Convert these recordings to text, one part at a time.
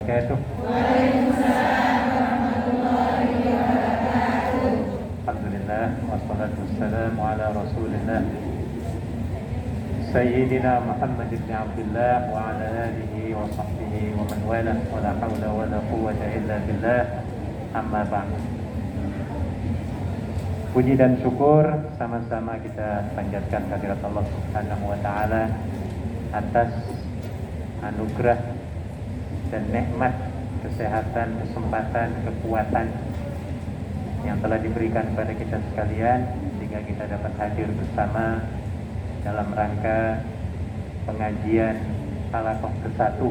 Wabarakatuh. Alhamdulillah wassalatu wassalamu ala Rasulillah Sayyidina Muhammad ibn Abdullah wa ala alihi wa sahbihi wa man wala wa la hawla wa la quwwata illa billah, amma ba'd. Puji dan syukur sama-sama kita panjatkan kehadirat Allah Subhanahu wa taala atas anugerah dan nikmat kesehatan, kesempatan, kekuatan yang telah diberikan kepada kita sekalian sehingga kita dapat hadir bersama dalam rangka pengajian halaqah ke-1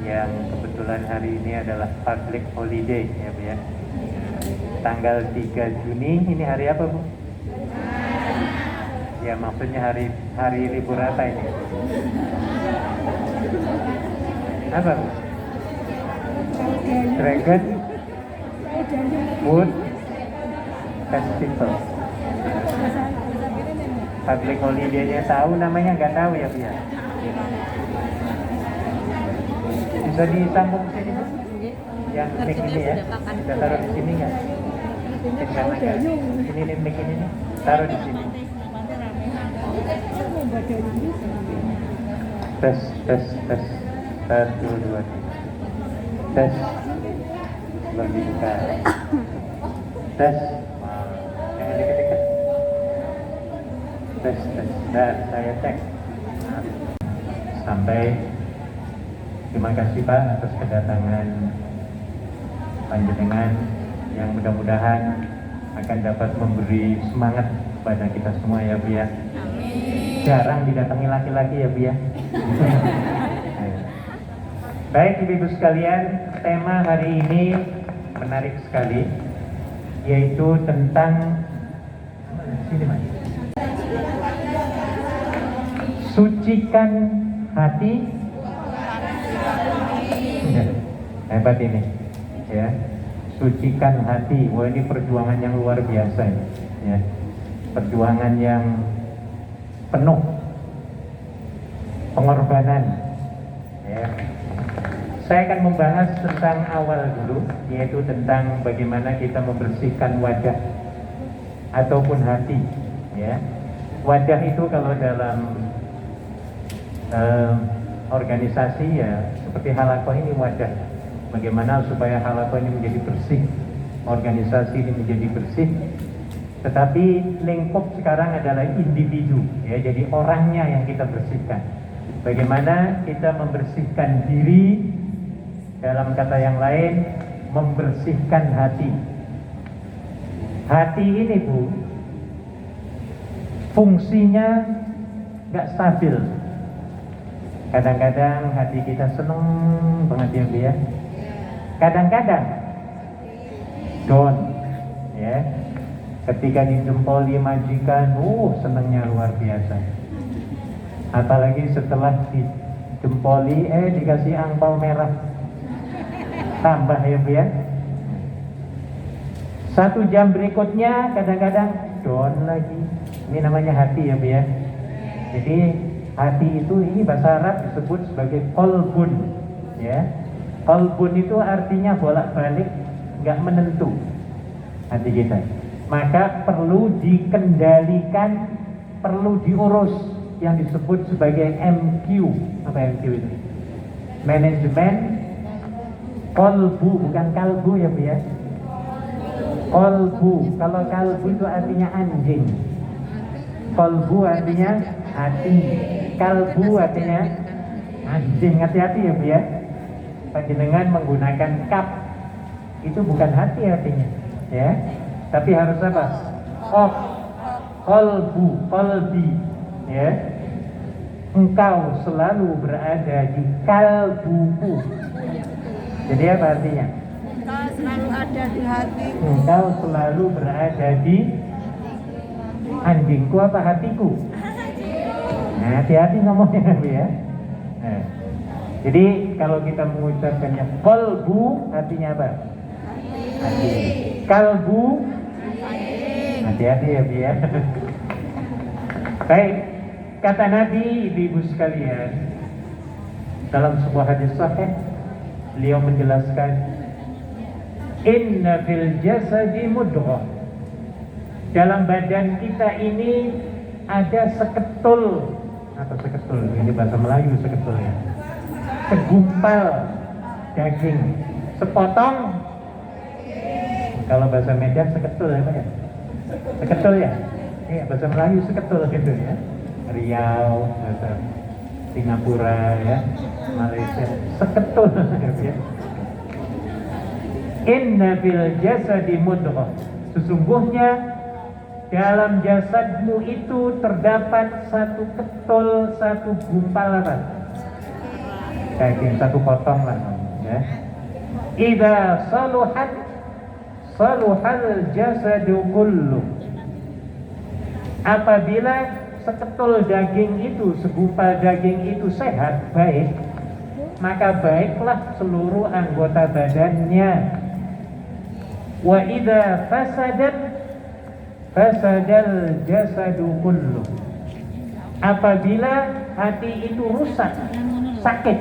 yang kebetulan hari ini adalah public holiday ya Bu ya. Tanggal 3 Juni ini hari apa Bu? Ya maksudnya hari libur apa ini? Apa Bu? Dragon Wood Festival. Public holiday-nya tahu, namanya nggak tahu ya Bu ya? Bisa disambung sini Bu? Yang mic ini ya? Kita taruh di sini nggak? Ini nih mic ini nih, taruh di sini. Tes. 1, 2, 3. Tes. Lebih buka. Tes. Jangan dekat-dekat. Tes. Dan saya cek. Sampai. Terima kasih Pak atas kedatangan panjenengan yang mudah-mudahan akan dapat memberi semangat kepada kita semua ya Bu ya. Jarang didatangi laki-laki ya Bu ya. Baik Ibu-ibu sekalian, tema hari ini menarik sekali, yaitu tentang sucikan hati. Hebat ini ya, sucikan hati. Wah, ini perjuangan yang luar biasa ya, perjuangan yang penuh pengorbanan ya. Saya akan membahas tentang awal dulu, yaitu tentang bagaimana kita membersihkan wajah ataupun hati ya. Wajah itu kalau dalam organisasi ya seperti halaqah ini wajah. Bagaimana supaya halaqah ini menjadi bersih, organisasi ini menjadi bersih. Tetapi lingkup sekarang adalah individu ya, jadi orangnya yang kita bersihkan. Bagaimana kita membersihkan diri, dalam kata yang lain membersihkan hati. Hati ini Bu, fungsinya nggak stabil. Kadang-kadang hati kita seneng banget ya Bu ya. Kadang-kadang down ya. Ketika dijempoli majikan, senangnya luar biasa. Apalagi setelah dijempoli, dikasih angpau merah, tambah ya Bu ya. 1 jam berikutnya kadang-kadang down lagi. Ini namanya hati ya Bu ya. Jadi hati itu, ini bahasa Arab disebut sebagai qalbun ya. Qalbun itu artinya bolak-balik, nggak menentu hati kita. Maka perlu dikendalikan, perlu diurus, yang disebut sebagai MQ. Apa MQ itu? Manajemen qalbu, bukan kalbu ya Bu ya. Qalbu, kalau kalbu itu artinya anjing, qalbu artinya hati, kalbu artinya anjing. Hati-hati ya Bu ya. Panjenengan menggunakan kap itu bukan hati artinya ya, tapi harus apa? Qalbu, qalbi ya. Engkau selalu berada di kalbuku. Jadi apa artinya? Engkau selalu ada di hatiku. Engkau selalu berada di anjingku apa hatiku? Nah, hati-hati ngomongnya Bu ya. Nah, jadi kalau kita mengucapkannya qalbu artinya apa? Hati. Kalbu hati-hati ya Bu ya. Baik, kata Nabi, ibu-ibu sekalian, dalam sebuah hadis sahih, beliau menjelaskan, inna fil jasadi mudghah, dalam badan kita ini ada seketul, atau seketul, ini bahasa Melayu seketul ya, segumpal daging, sepotong, kalau bahasa Medan seketul ya Pak ya? Seketul ya? Iya, bahasa Melayu seketul gitu ya. Riau, bahasa Singapura ya, Malaysia, seketul gitu ya. Inna fil jasadi mudghah, sesungguhnya dalam jasadmu itu terdapat satu ketul, satu gumpal apa? Daging, satu potong lah ya. Idza saluhat saluhal jasadu kullu, apabila seketul daging itu, segumpal daging itu sehat, baik, maka baiklah seluruh anggota badannya. Wa idza fasadat fasadal jasadu kullu, apabila hati itu rusak, sakit,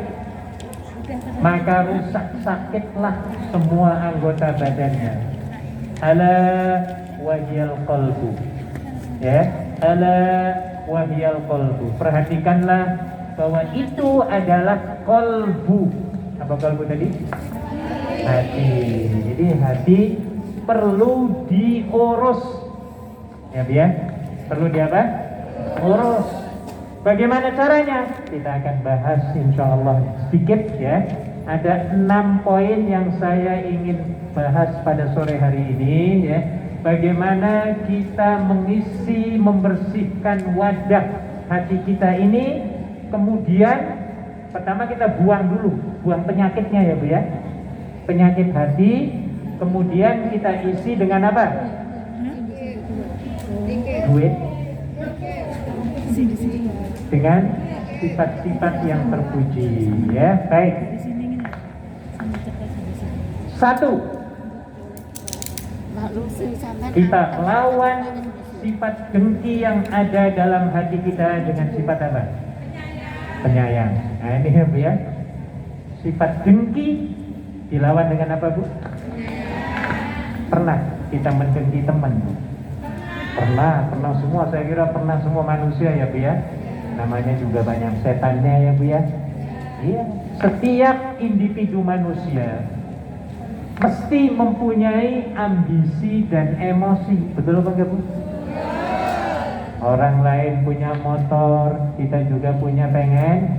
maka rusak sakitlah semua anggota badannya. Ala wahiyal qalbu, ya, ala wahiyal qalbu, perhatikanlah bahwa itu adalah qalbu. Apa qalbu tadi? Hati. Jadi hati perlu diurus, ya biar perlu di apa? Urus. Bagaimana caranya? Kita akan bahas insyaallah sedikit ya. Ada 6 poin yang saya ingin bahas pada sore hari ini ya. Bagaimana kita mengisi, membersihkan wadah hati kita ini. Kemudian pertama kita buang dulu, buang penyakitnya ya Bu ya. Penyakit hati. Kemudian kita isi dengan apa? Duit. Dengan sifat-sifat yang terpuji ya. Baik. 1, kita lawan sifat dengki yang ada dalam hati kita dengan sifat apa? Penyayang. Nah ini ya Bu ya. Sifat dengki dilawan dengan apa Bu? Pernah kita mendengki teman Bu? Pernah semua, saya kira pernah semua manusia ya Bu ya. Namanya juga banyak setannya ya Bu ya. Iya, setiap individu manusia mesti mempunyai ambisi dan emosi, betul apa enggak Bu? Orang lain punya motor, kita juga punya pengen.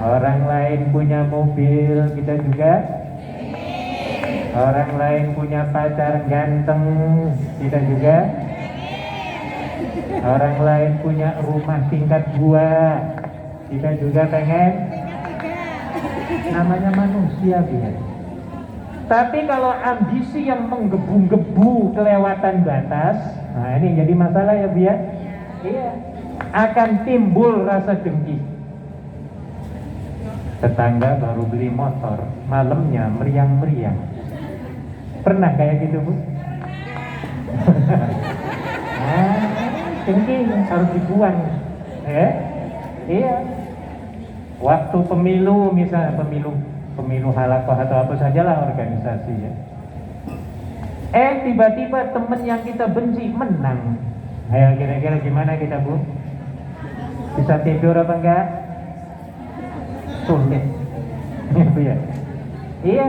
Orang lain punya mobil, kita juga. Orang lain punya pacar ganteng, kita juga. Orang lain punya rumah tingkat 2, kita juga pengen. Namanya manusia biar. Tapi kalau ambisi yang menggebu-gebu kelewatan batas, nah ini jadi masalah ya biar. Iya, akan timbul rasa dengki. Tetangga baru beli motor, malamnya meriang-meriang. Pernah kayak gitu Bu? Nah, dengki harus dibuang. Iya. Waktu pemilu misalnya, pemilu halakoh atau apa sajalah organisasi ya. Tiba-tiba teman yang kita benci menang. Ayo kira-kira gimana kita Bu? Bisa tidur apa enggak? Sulit. Ya. Iya.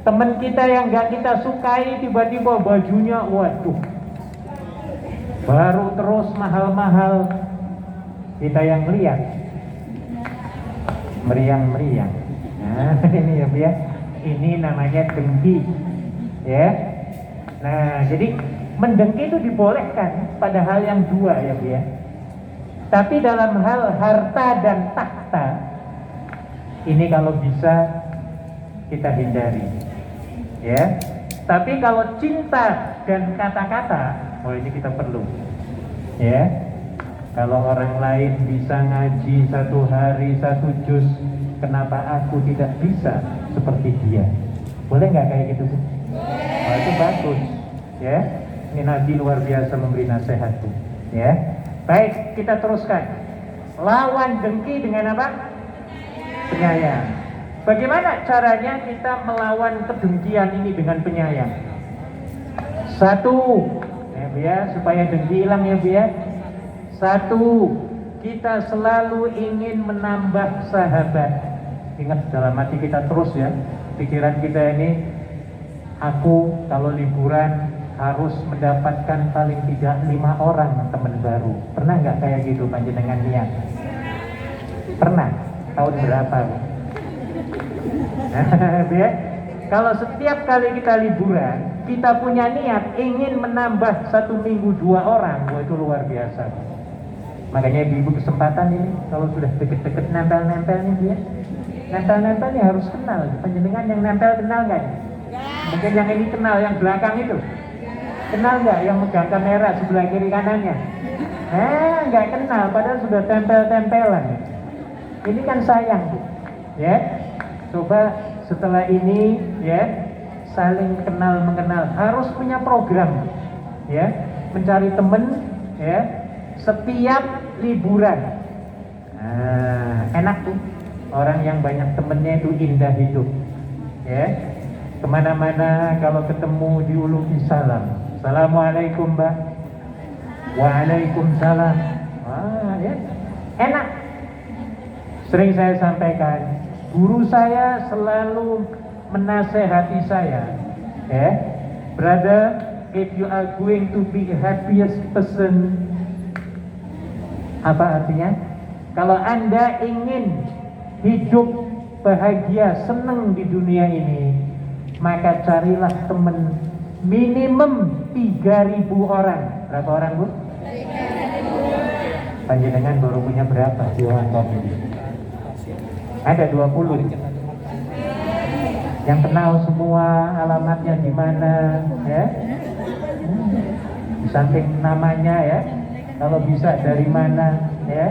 Teman kita yang enggak kita sukai tiba-tiba bajunya waduh. Baru terus mahal-mahal. Kita yang lihat. Meriang-meriang. Nah, ini ya Bu ya. Ini namanya dengki. Ya. Nah, jadi mendengki itu dibolehkan pada hal yang 2 ya Bu ya. Tapi dalam hal harta dan takhta ini kalau bisa kita hindari. Ya. Tapi kalau cinta dan kata-kata, ini kita perlu. Ya. Kalau orang lain bisa ngaji 1 hari 1 juz, kenapa aku tidak bisa seperti dia? Boleh nggak kayak gitu Bu? Oh, itu bagus. Ya. Ini Nabi luar biasa memberi nasihat Bu. Ya. Baik, kita teruskan. Lawan dengki dengan apa? Penyayang. Bagaimana caranya kita melawan kedengkian ini dengan penyayang? Satu, ya Bu ya, supaya dengki hilang ya Bu ya. Satu, kita selalu ingin menambah sahabat. Ingat dalam hati kita terus ya, pikiran kita ini, aku kalau liburan harus mendapatkan paling tidak 5 orang teman baru. Pernah nggak kayak gitu panjenengan niat? Pernah? Tahun berapa Bu? Ya. Kalau setiap kali kita liburan, kita punya niat ingin menambah 1 minggu 2 orang, wah itu luar biasa. Makanya ibu kesempatan ini, kalau sudah deket-deket nempel-nempel nih dia, nempel-nempel nih harus kenal. Panjenengan yang nempel kenal nggak? Mungkin yang ini kenal, yang belakang itu kenal nggak? Yang megang kamera sebelah kiri kanannya? Nggak kenal, padahal sudah tempel-tempelan. Ini kan sayang, Bu. Ya. Coba setelah ini ya saling kenal mengenal, harus punya program ya, mencari temen ya setiap liburan. Enak tuh, orang yang banyak temennya itu indah hidup ya. Kemana-mana kalau ketemu diuluki salam, assalamualaikum Mbak, waalaikumsalam. Ya. Enak. Sering saya sampaikan, guru saya selalu menasehati saya, brother, if you are going to be the happiest person, apa artinya? Kalau Anda ingin hidup bahagia, senang di dunia ini, maka carilah teman minimum 3.000 orang. Berapa orang Bu? 3.000. Panjenengan baru punya berapa di Hongkong ini? Ada 20 yang kenal semua alamatnya di mana ya. Di samping namanya ya, kalau bisa dari mana ya.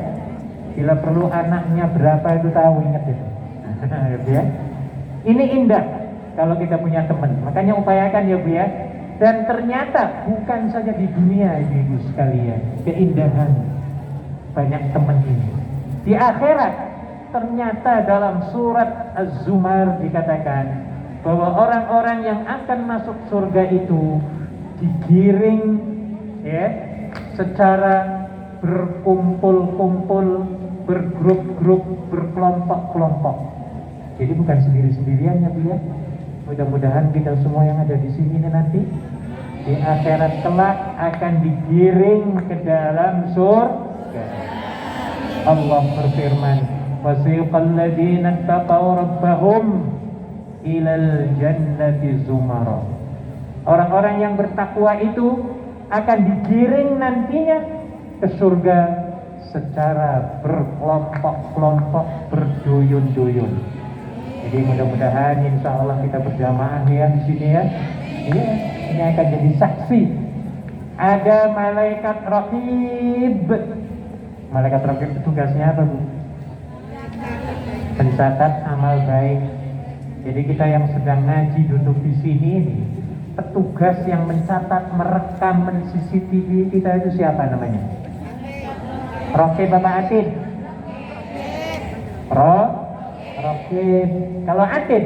Bila perlu anaknya berapa itu tahu, ingat itu. Ya. Ini indah kalau kita punya teman. Makanya upayakan ya Bu ya. Dan ternyata bukan saja di dunia ibu sekalian, keindahan banyak teman ini. Di akhirat ternyata dalam surat Az-Zumar dikatakan bahwa orang-orang yang akan masuk surga itu digiring ya secara berkumpul-kumpul, bergrup-grup, berkelompok-kelompok. Jadi bukan sendiri-sendirian ya Bu ya. Mudah-mudahan kita semua yang ada di sini nanti di akhirat kelak akan digiring ke dalam surga. Allah berfirman, wasiqal ladzina taqaw rabbahum ilal jannati zumara. Orang-orang yang bertakwa itu akan digiring nantinya ke surga secara berkelompok-kelompok, berduyun-duyun. Jadi mudah-mudahan insya Allah kita berjamaah ya di sini ya. Iya, ini akan jadi saksi. Ada malaikat raqib. Malaikat raqib itu tugasnya apa Bu? Pencatat amal baik. Jadi kita yang sedang ngaji duduk di sini ini, petugas yang mencatat, merekam, men-CCTV kita itu siapa namanya? Raqib Bapak Atid. Raqib. Kalau Atid,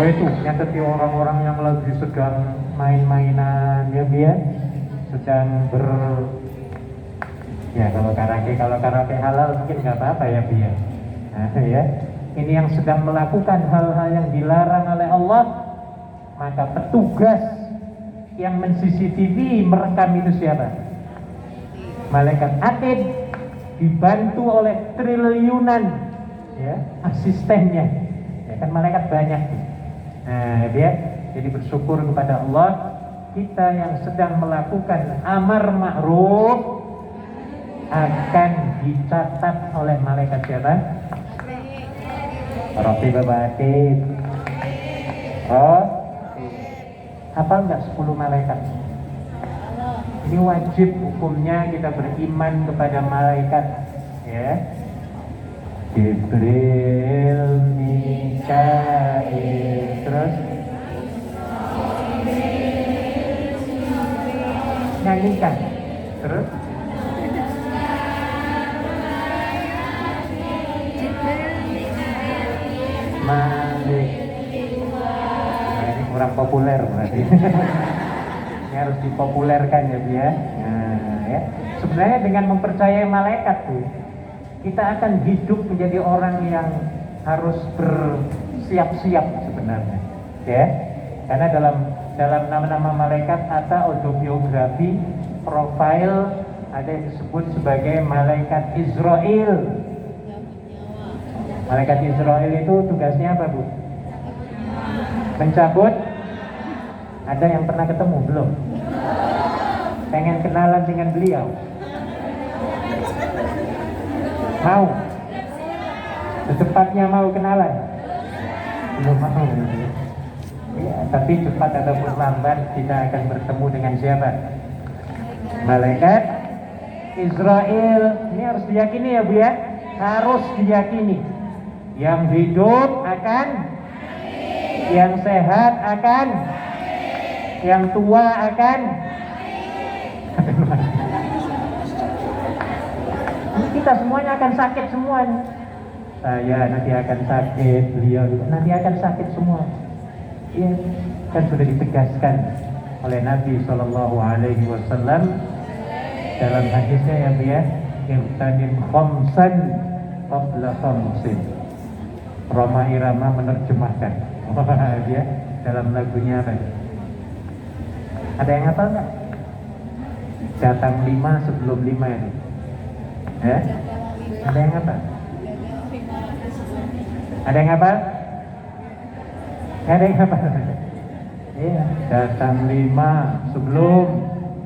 itu nyateti orang-orang yang lagi sedang main-mainan ya dia, sedang ya kalau karaoke halal mungkin nggak apa-apa ya dia. Nah, ya. Ini yang sedang melakukan hal-hal yang dilarang oleh Allah, maka petugas yang men-CCTV merekam itu siapa? Malaikat Atid, dibantu oleh triliunan ya asistennya. Ya kan malaikat banyak. Nah, dia jadi bersyukur kepada Allah, kita yang sedang melakukan amar ma'ruf akan dicatat oleh malaikat siapa? Raqib Bapak Atid. Hafal nggak 10 malaikat? Ini wajib hukumnya kita beriman kepada malaikat ya. Jibril, Mikail, terus nyanyikan, terus kurang populer berarti. Ini harus dipopulerkan ya Bu ya. Nah, ya. Sebenarnya dengan mempercayai malaikat tuh, kita akan hidup menjadi orang yang harus bersiap-siap sebenarnya. Ya. Karena dalam nama-nama malaikat atau autobiografi, profil ada yang disebut sebagai malaikat Israel. Malaikat Israel itu tugasnya apa Bu? Mencabut. Ada yang pernah ketemu belum? Pengen kenalan dengan beliau? Mau? Secepatnya mau kenalan? Belum mau. Ya, tapi cepat ataupun lambat kita akan bertemu dengan siapa? Malaikat Israel. Ini harus diyakini ya Bu ya. Harus diyakini. Yang hidup akan, yang sehat akan, yang tua akan. Kita semuanya akan sakit semua. Saya nanti akan sakit, beliau juga nanti akan sakit semua. Iya, kan sudah ditegaskan oleh Nabi SAW dalam hadisnya ya Bu ya, irtanim khamsan qabla khamsin. Roma Irama menerjemahkan. Dia dalam lagunya apa? Ada yang hafal nggak? Datang 5 sebelum 5 ini. Ya? Ada yang hafal? Ada yang hafal? Ada yang hafal? Iya, datang 5 sebelum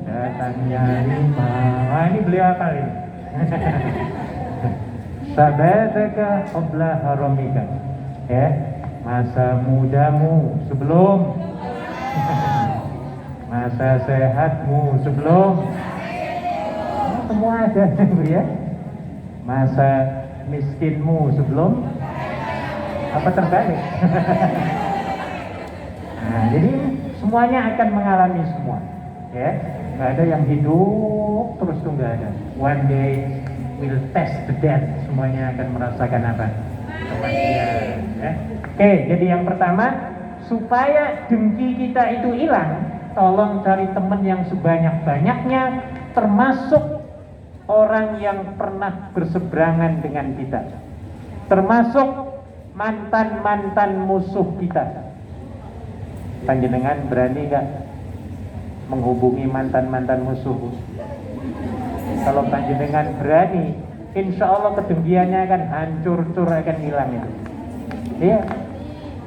datangnya 5. Wah, ini beliau hafal ini. Sabadaka qabla haramika. Ya, masa mudamu sebelum masa sehatmu sebelum semua ada ya. Masa miskinmu sebelum apa terbalik. Nah, jadi semuanya akan mengalami semua ya. Nggak ada yang hidup terus tuh, nggak ada. One day will test the death. Semuanya akan merasakan apa? Kematian ya. Oke, jadi yang pertama, supaya dengki kita itu hilang, tolong cari teman yang sebanyak-banyaknya, termasuk orang yang pernah berseberangan dengan kita, termasuk mantan-mantan musuh kita. Panjenengan berani gak menghubungi mantan-mantan musuh? Kalau panjenengan berani, insya Allah kedengkiannya akan hancur-cur, akan hilang itu. Iya.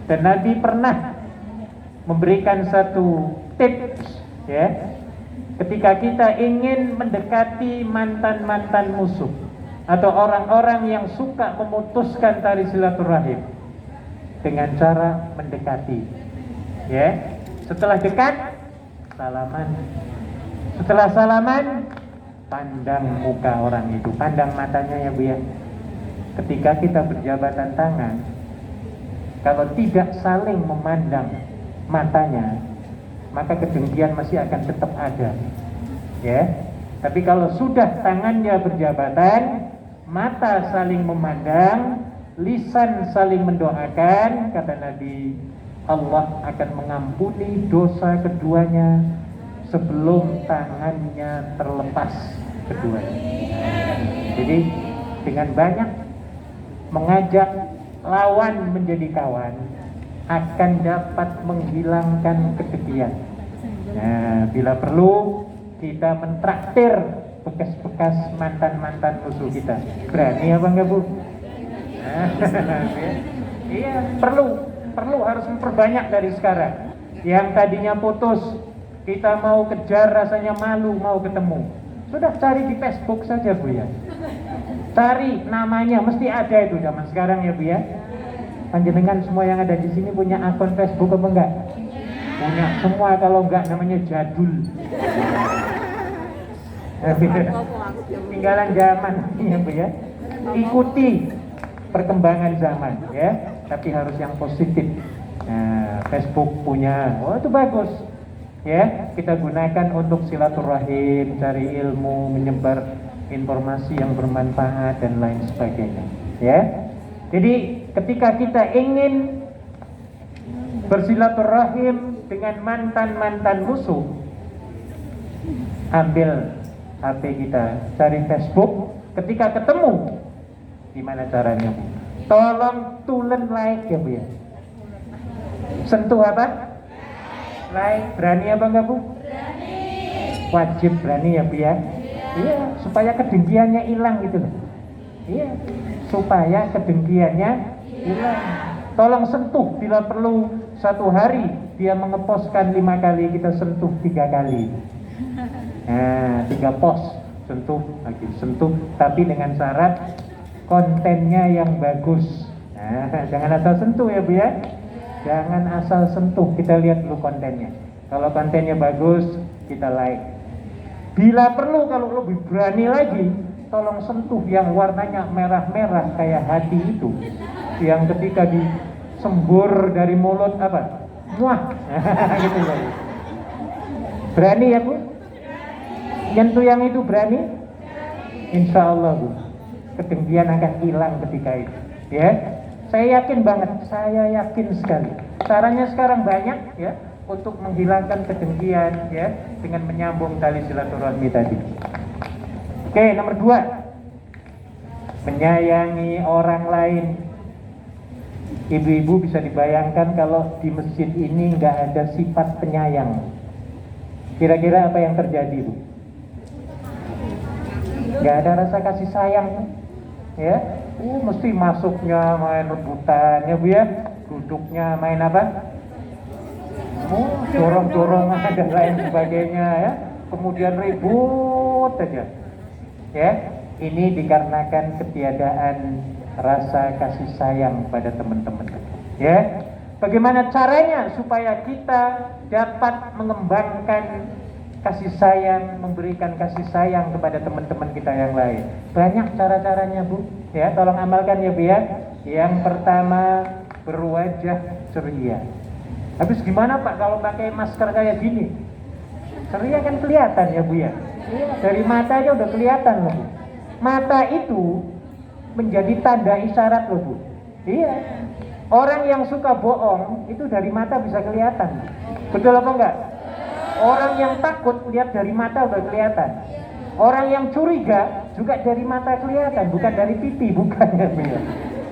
Dan Nabi pernah memberikan satu tips ya, ketika kita ingin mendekati mantan-mantan musuh atau orang-orang yang suka memutuskan tali silaturahim, dengan cara mendekati ya. Setelah dekat, salaman. Setelah salaman, pandang muka orang itu, pandang matanya ya Bu ya. Ketika kita berjabatan tangan, kalau tidak saling memandang matanya, maka kedengkian masih akan tetap ada ya. Tapi kalau sudah tangannya berjabatan, mata saling memandang, lisan saling mendoakan, kata Nabi, Allah akan mengampuni dosa keduanya sebelum tangannya terlepas keduanya. Jadi dengan banyak mengajak lawan menjadi kawan akan dapat menghilangkan kedengkian. Nah, bila perlu kita mentraktir bekas-bekas mantan-mantan musuh kita. Berani apa enggak Bu? Nah, iya, perlu harus memperbanyak dari sekarang. Yang tadinya putus, kita mau kejar rasanya malu mau ketemu. Sudah cari di Facebook saja Bu ya. Cari namanya, mesti ada itu zaman sekarang ya Bu ya. Panjenengan semua yang ada di sini punya akun Facebook apa enggak? Punya semua, kalau enggak namanya jadul. Tinggalan zaman ya Bu ya. Ikuti perkembangan zaman ya, tapi harus yang positif. Nah, Facebook punya, oh itu bagus ya, kita gunakan untuk silaturahim, cari ilmu, menyebar informasi yang bermanfaat dan lain sebagainya ya. Jadi ketika kita ingin bersilaturahim dengan mantan-mantan musuh, ambil HP kita, cari Facebook, ketika ketemu, gimana caranya Bu? Tolong tulen like ya Bu ya. Sentuh apa? Like, berani apa enggak Bu? Berani. Wajib berani ya Bu ya. Iya, supaya kedengkiannya hilang gitu loh. Iya, supaya kedengkiannya hilang. Tolong sentuh bila perlu. Satu hari dia mengepostkan 5 kali, kita sentuh 3 kali. Nah, 3 post, sentuh lagi, sentuh, tapi dengan syarat kontennya yang bagus. Nah, jangan asal sentuh ya Bu ya. Jangan asal sentuh, kita lihat dulu kontennya. Kalau kontennya bagus, kita like. Bila perlu, kalau lebih berani lagi, tolong sentuh yang warnanya merah-merah kayak hati itu, yang ketika disembur dari mulut apa? Muah. Gitu ya. Berani ya Bu? Nyentuh yang itu berani? Insya Allah Bu, kedengkian akan hilang ketika itu. Ya, saya yakin banget, saya yakin sekali. Caranya sekarang banyak ya, untuk menghilangkan kedengkian ya, dengan menyambung tali silaturahmi tadi. Oke, nomor 2, menyayangi orang lain. Ibu-ibu bisa dibayangkan kalau di masjid ini nggak ada sifat penyayang, kira-kira apa yang terjadi Bu? Nggak ada rasa kasih sayang ya. Mesti masuknya main rebutan ya Bu ya, duduknya main apa? Dorong-dorongan dan lain sebagainya ya, kemudian ribut aja ya. Ini dikarenakan ketiadaan rasa kasih sayang pada teman-teman ya. Bagaimana caranya supaya kita dapat mengembangkan kasih sayang, memberikan kasih sayang kepada teman-teman kita yang lain? Banyak cara-caranya Bu ya, tolong amalkan ya Bu ya. Yang pertama, berwajah ceria. Habis gimana Pak kalau pakai masker kayak gini? Ceria kan kelihatan ya Bu ya. Dari mata aja udah kelihatan loh Bu. Mata itu menjadi tanda isyarat loh Bu. Iya. Orang yang suka bohong itu dari mata bisa kelihatan. Betul apa enggak? Orang yang takut lihat dari mata udah kelihatan. Orang yang curiga juga dari mata kelihatan, bukan dari pipi, bukan ya Bu ya.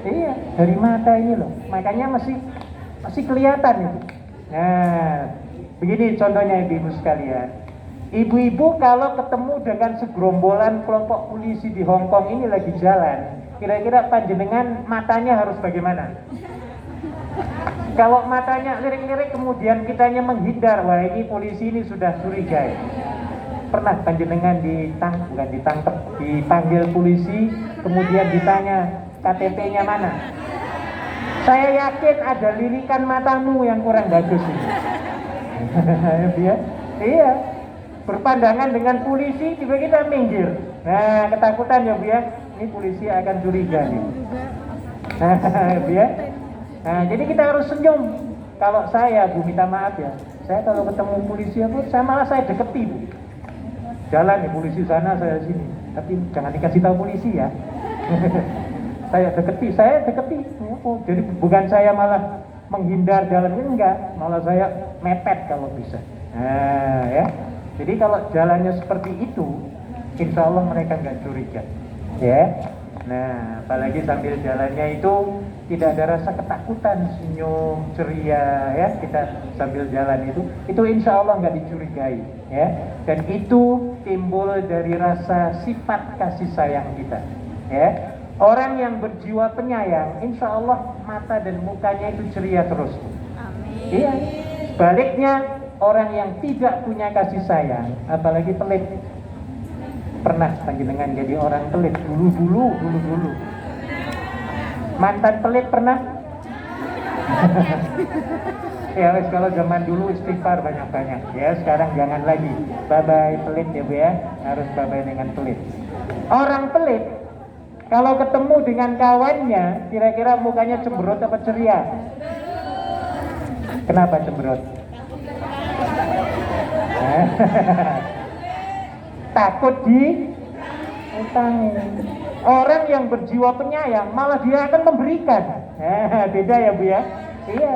Iya, dari mata ini loh. Makanya masih kelihatan itu. Nah, begini contohnya ibu-ibu sekalian. Ibu-ibu kalau ketemu dengan segerombolan kelompok polisi di Hong Kong ini lagi jalan, kira-kira panjenengan matanya harus bagaimana? Kalau matanya lirik-lirik kemudian kitanya menghindar, wah ini polisi ini sudah curiga ya. Pernah panjenengan ditangkap, dipanggil polisi, kemudian ditanya KTP-nya mana? Saya yakin ada lirikan matamu yang kurang bagus ini. Iya, berpandangan dengan polisi juga kita minggir. Nah, ketakutan ya Bu ya, ini polisi akan curiga nih. Bu ya. Nah, jadi kita harus senyum. Kalau saya Bu, minta maaf ya, saya kalau ketemu polisi Bu, saya deketi Bu. Jalan nih polisi sana, saya sini, tapi jangan dikasih tahu polisi ya. Saya deketi. Oh, jadi bukan saya malah menghindar jalan ini, enggak, malah saya mepet kalau bisa. Nah ya, jadi kalau jalannya seperti itu, insya Allah mereka nggak curiga ya. Nah, apalagi sambil jalannya itu tidak ada rasa ketakutan, senyum ceria ya, kita sambil jalan itu insya Allah nggak dicurigai ya. Dan itu timbul dari rasa sifat kasih sayang kita ya. Orang yang berjiwa penyayang, insya Allah mata dan mukanya itu ceria terus. Amin. Iya. Sebaliknya, orang yang tidak punya kasih sayang, apalagi pelit. Pernah panjenengan jadi orang pelit dulu. Mantan pelit pernah? Ya wes, kalau zaman dulu istighfar banyak-banyak. Ya sekarang jangan lagi. Bye-bye pelit ya Bu ya. Harus bye-bye dengan pelit. Orang pelit kalau ketemu dengan kawannya, kira-kira mukanya cemberut apa ceria? Kenapa cemberut? Takut diutangi. Orang yang berjiwa penyayang malah dia akan memberikan. Beda ya Bu ya? Iya.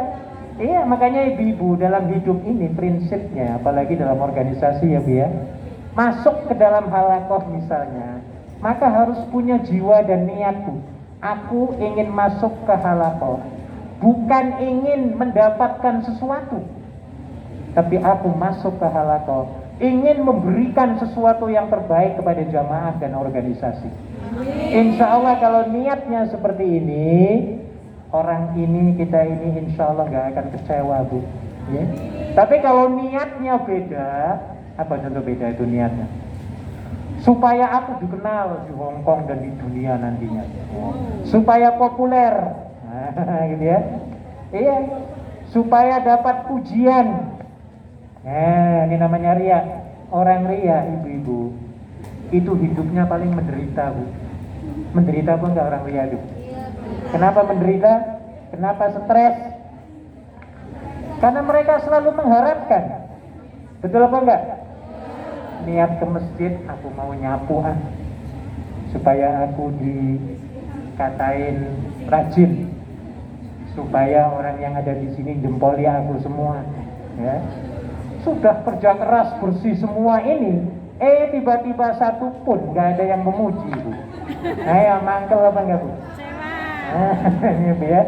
Iya, makanya ibu-ibu dalam hidup ini prinsipnya, apalagi dalam organisasi ya Bu ya, masuk ke dalam halakoh misalnya, maka harus punya jiwa dan niat Bu. Aku ingin masuk ke halakoh, bukan ingin mendapatkan sesuatu, tapi aku masuk ke halakoh ingin memberikan sesuatu yang terbaik kepada jamaah dan organisasi. Insya Allah kalau niatnya seperti ini, orang ini, kita ini insya Allah gak akan kecewa Bu ya. Tapi kalau niatnya beda, apa contoh beda itu niatnya? Supaya aku dikenal di Hong Kong dan di dunia nantinya, supaya populer, nah, gitu ya. Iya, supaya dapat pujian. Nah, ini namanya ria. Orang ria, ibu-ibu, itu hidupnya paling menderita Bu. Menderita apa enggak orang ria itu? Kenapa menderita? Kenapa stres? Karena mereka selalu mengharapkan. Betul apa enggak? Niat ke masjid, aku mau nyapu supaya aku dikatain rajin, supaya orang yang ada di sini jempoli aku semua ya. Sudah kerja keras bersih semua ini, tiba-tiba satu pun nggak ada yang memuji Bu. Ayo mangkel apa enggak Bu? Ya.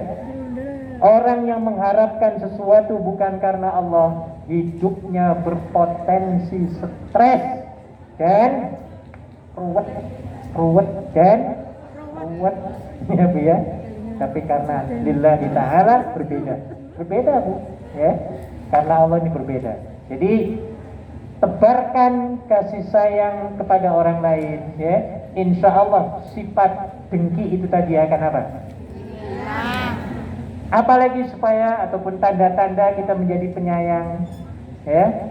Orang yang mengharapkan sesuatu bukan karena Allah, hidupnya berpotensi stres dan ruwet dan ruwet ya Bu ya. Tapi karena lillahi ta'ala berbeda Bu ya. Karena Allah ini berbeda. Jadi tebarkan kasih sayang kepada orang lain ya. Insya Allah sifat dengki itu tadi akan apa? Apalagi supaya ataupun tanda-tanda kita menjadi penyayang ya.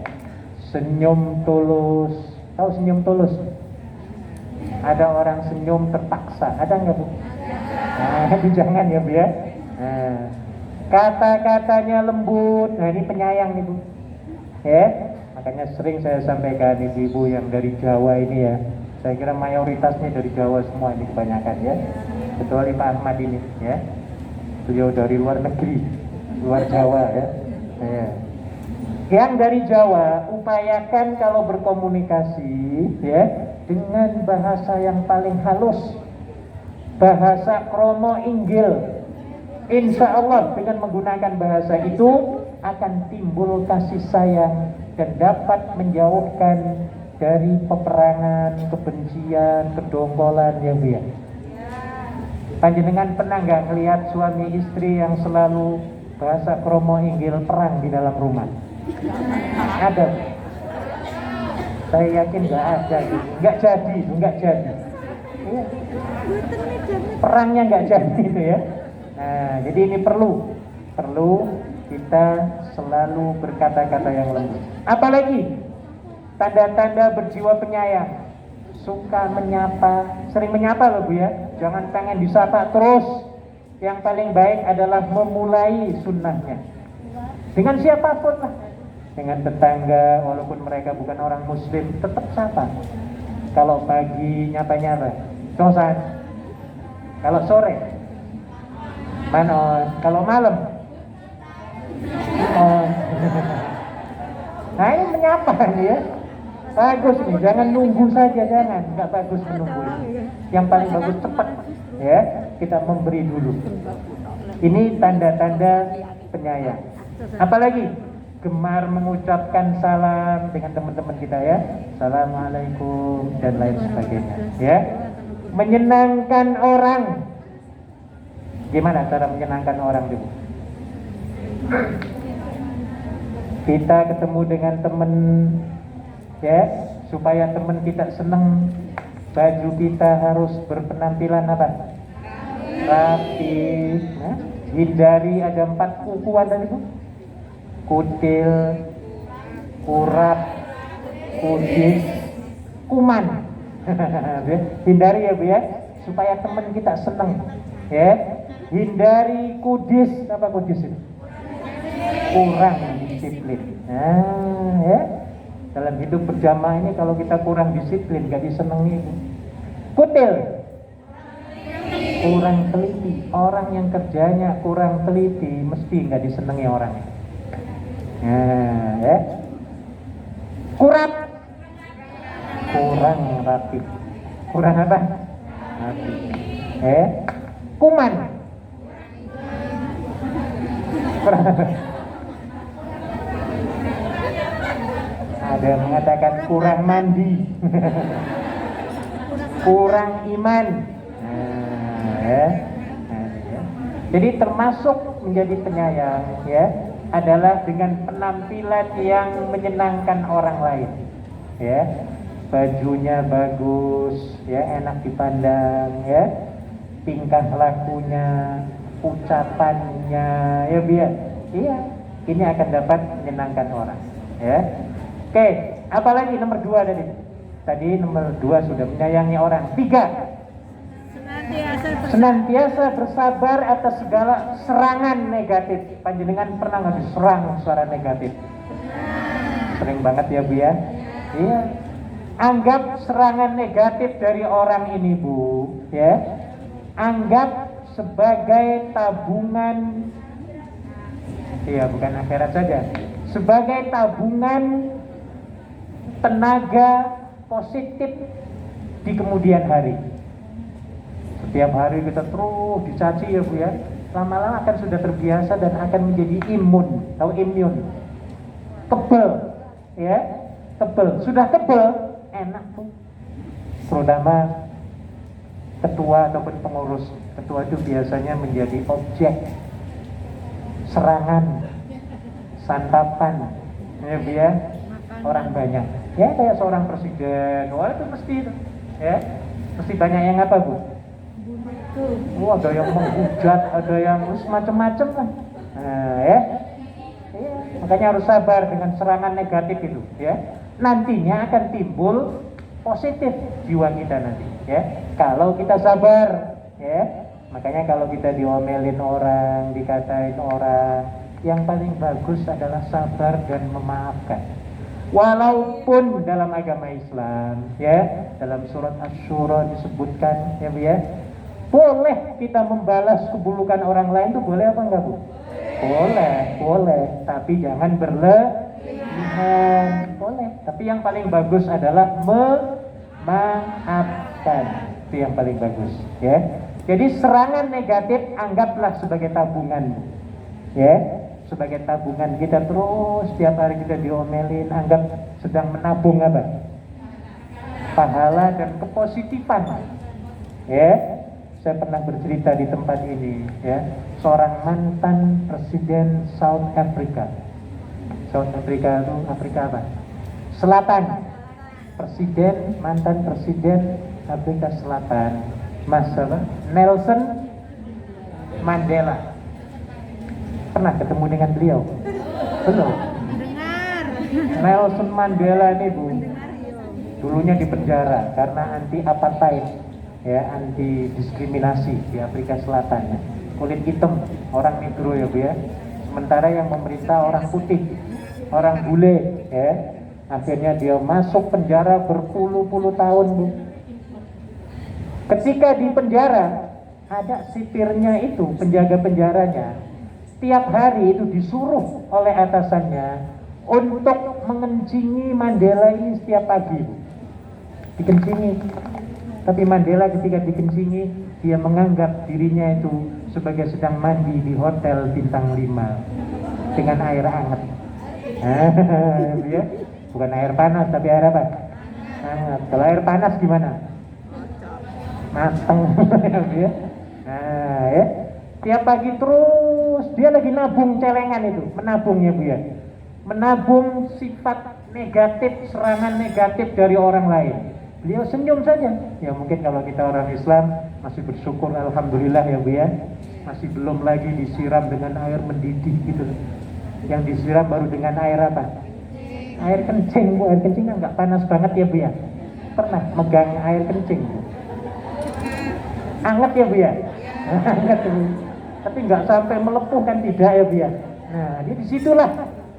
Senyum tulus. Tahu senyum tulus? Ada orang senyum terpaksa, ada nggak Bu? Nah, itu jangan ya Bu ya. Nah, kata-katanya lembut, nah ini penyayang nih Bu ya. Makanya sering saya sampaikan ibu-ibu yang dari Jawa ini ya, saya kira mayoritasnya dari Jawa semua ini kebanyakan ya, kecuali Pak Ahmad ini ya, beliau dari luar negeri, luar Jawa ya. Yang dari Jawa, upayakan kalau berkomunikasi ya dengan bahasa yang paling halus, bahasa kromo inggil. Insya Allah dengan menggunakan bahasa itu akan timbul kasih sayang dan dapat menjauhkan dari peperangan, kebencian, kedongkolan ya Bu ya. Panjenengan pernah nggak ngelihat suami istri yang selalu bahasa kromo inggil perang di dalam rumah? Ada? Saya yakin nggak ada, nggak jadi. Ya. Perangnya nggak jadi itu ya. Nah, jadi ini perlu kita selalu berkata-kata yang lembut. Apalagi tanda-tanda berjiwa penyayang, suka menyapa, sering menyapa loh Bu ya. Jangan pengen disapa terus. Yang paling baik adalah memulai sunnahnya dengan siapapun lah. Dengan tetangga, walaupun mereka bukan orang muslim, tetap sapa. Kalau pagi nyapa-nyapa, cosan. Kalau sore, manon. Kalau malam, nah ini menyapa nih ya. Bagus nih, jangan nunggu saja, jangan. Nggak bagus menunggu. Yang paling bagus cepat ya, kita memberi dulu. Ini tanda-tanda penyayang. Apalagi gemar mengucapkan salam dengan teman-teman kita ya, assalamualaikum dan lain sebagainya ya. Menyenangkan orang. Gimana cara menyenangkan orang dulu? Kita ketemu dengan teman ya, supaya teman kita senang, baju kita harus berpenampilan apa? Rapi ya? Hindari ada 4 kuku ada itu, kutil, kurap, kudis, kuman. Hindari ya Bu ya, supaya teman kita senang ya. Hindari kudis. Apa kudis itu? Kurang disiplin. Nah ya, dalam hidup berjamaah ini kalau kita kurang disiplin gak disenangi. Kutil, kurang teliti. Orang yang kerjanya kurang teliti mesti nggak disenangi orang. Nah, ya. Kurang rapi. Kurang apa? Rapi. Kuman. Kurang apa? Ada yang mengatakan kurang mandi. Kurang iman. Jadi termasuk menjadi penyayang ya adalah dengan penampilan yang menyenangkan orang lain. Ya. Bajunya bagus, ya enak dipandang, ya. Tingkah lakunya, ucapannya, ya biar. Iya, ini akan dapat menyenangkan orang, ya. Oke, apalagi nomor 2 tadi? Tadi nomor 2 sudah menyayangi orang. 3. Senantiasa bersabar atas segala serangan negatif. Panjenengan pernah nggak diserang suara negatif? Sering banget ya Bu ya. Iya. Anggap serangan negatif dari orang ini Bu, ya. Anggap sebagai tabungan. Iya, bukan akhirat saja. Sebagai tabungan tenaga positif di kemudian hari. Setiap hari kita terus dicaci ya Bu ya, lama-lama akan sudah terbiasa dan akan menjadi imun. Tahu imun? Tebel, ya, tebel. Sudah tebel, enak Bu. Terutama ketua ataupun pengurus. Ketua itu biasanya menjadi objek serangan, santapan, ya Bu ya, orang banyak. Ya kayak seorang presiden, wah itu mesti itu, ya, mesti banyak yang apa Bu? Ada yang menghujat, ada yang macam-macam lah. Nah, ya. Makanya harus sabar dengan serangan negatif itu, ya. Nantinya akan timbul positif jiwa kita nanti, ya. Kalau kita sabar, ya. Makanya kalau kita diomelin orang, dikatain orang, yang paling bagus adalah sabar dan memaafkan. Walaupun dalam agama Islam, ya, dalam surat Asy-Syura disebutkan, ya Bu ya, boleh kita membalas keburukan orang lain itu boleh apa enggak Bu? Boleh, tapi jangan berlebihan. Boleh, tapi yang paling bagus adalah memaafkan. Itu yang paling bagus, ya. Jadi serangan negatif anggaplah sebagai tabungan, ya. Sebagai tabungan kita terus setiap hari kita diomelin, anggap sedang menabung apa? Pahala dan kepositifan. Ya, saya pernah bercerita di tempat ini, ya, seorang mantan presiden South Africa. South Africa itu Afrika apa? Selatan. Mantan presiden Afrika Selatan, Mas apa? Nelson Mandela. Pernah ketemu dengan beliau? Belum. Nelson Mandela ini Bu, dulunya di penjara karena anti apartheid, ya, anti diskriminasi di Afrika Selatan, ya. Kulit hitam, orang negro ya Bu ya. Sementara yang memerintah orang putih, orang bule, ya. Akhirnya dia masuk penjara berpuluh-puluh tahun Bu. Ketika di penjara ada sipirnya itu, penjaga penjaranya. Tiap hari itu disuruh oleh atasannya untuk mengencingi Mandela ini setiap pagi, Bu. Dikencingi. Tapi Mandela ketika dikencingi, dia menganggap dirinya itu sebagai sedang mandi di hotel bintang 5 dengan air hangat. Ya, bukan air panas, tapi air apa? Hangat. Kalau air panas gimana? Mateng. Ya. Nah, ya. Tiap pagi terus dia lagi nabung celengan itu, menabungnya Bu ya. Menabung sifat negatif, serangan negatif dari orang lain. Beliau senyum saja. Ya mungkin kalau kita orang Islam masih bersyukur, alhamdulillah ya Bu ya. Masih belum lagi disiram dengan air mendidih gitu. Yang disiram baru dengan air apa? Air kencing Bu. Air kencing kan nggak panas banget ya Bu ya. Pernah megang air kencing Bu? Anget ya Bu ya? Anget Bu. Tapi nggak sampai melepuh kan, tidak ya Bu ya. Nah, di disitulah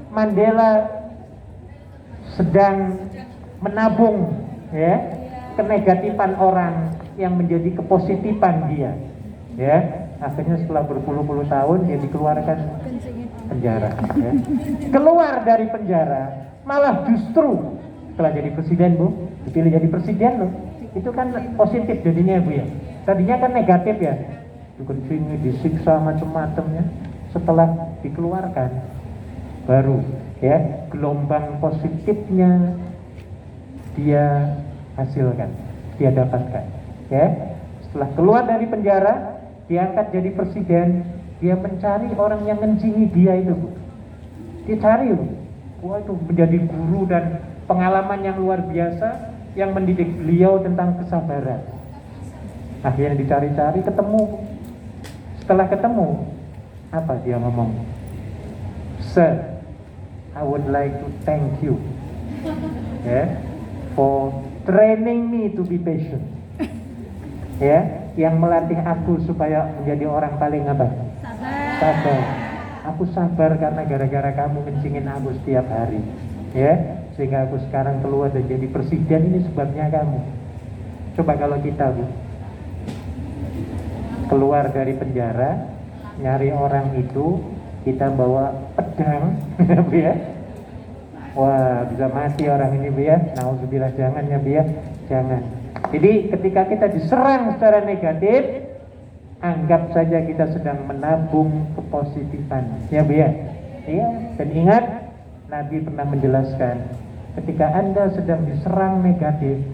Mandela sedang menabung, ya, kenegatifan orang yang menjadi kepositifan dia. ya. Akhirnya setelah berpuluh-puluh tahun dia dikeluarkan penjara, ya. Keluar dari penjara, malah justru setelah jadi presiden, Bu, dipilih jadi presiden loh. Itu kan positif jadinya, Bu ya. Tadinya kan negatif ya, dikencingi, disiksa macam-macam ya. Setelah dikeluarkan, baru ya gelombang positifnya dia hasilkan, dia dapatkan, ya. Setelah keluar dari penjara, diangkat jadi presiden, dia mencari orang yang ngencingi dia itu, Bu. Dia cari, Bu. Wah, itu menjadi guru dan pengalaman yang luar biasa yang mendidik beliau tentang kesabaran. Akhirnya dicari-cari, ketemu. Setelah ketemu, apa dia ngomong? Sir, I would like to thank you, for training me to be patient. Yang melatih aku supaya menjadi orang paling apa? Sabar. Aku sabar karena gara-gara kamu ngencingin aku setiap hari, sehingga aku sekarang keluar dan jadi presiden. Ini sebabnya kamu. Coba kalau kita, Bu, keluar dari penjara, nyari orang itu, kita bawa pedang, Bu ya. Wah, bisa mati orang ini, Bu ya. Nauzubillah, jangan ya, Bu ya. Jangan. Jadi ketika kita diserang secara negatif, anggap saja kita sedang menabung kepositifan, ya Bu ya. Iya, dan ingat Nabi pernah menjelaskan, ketika Anda sedang diserang negatif,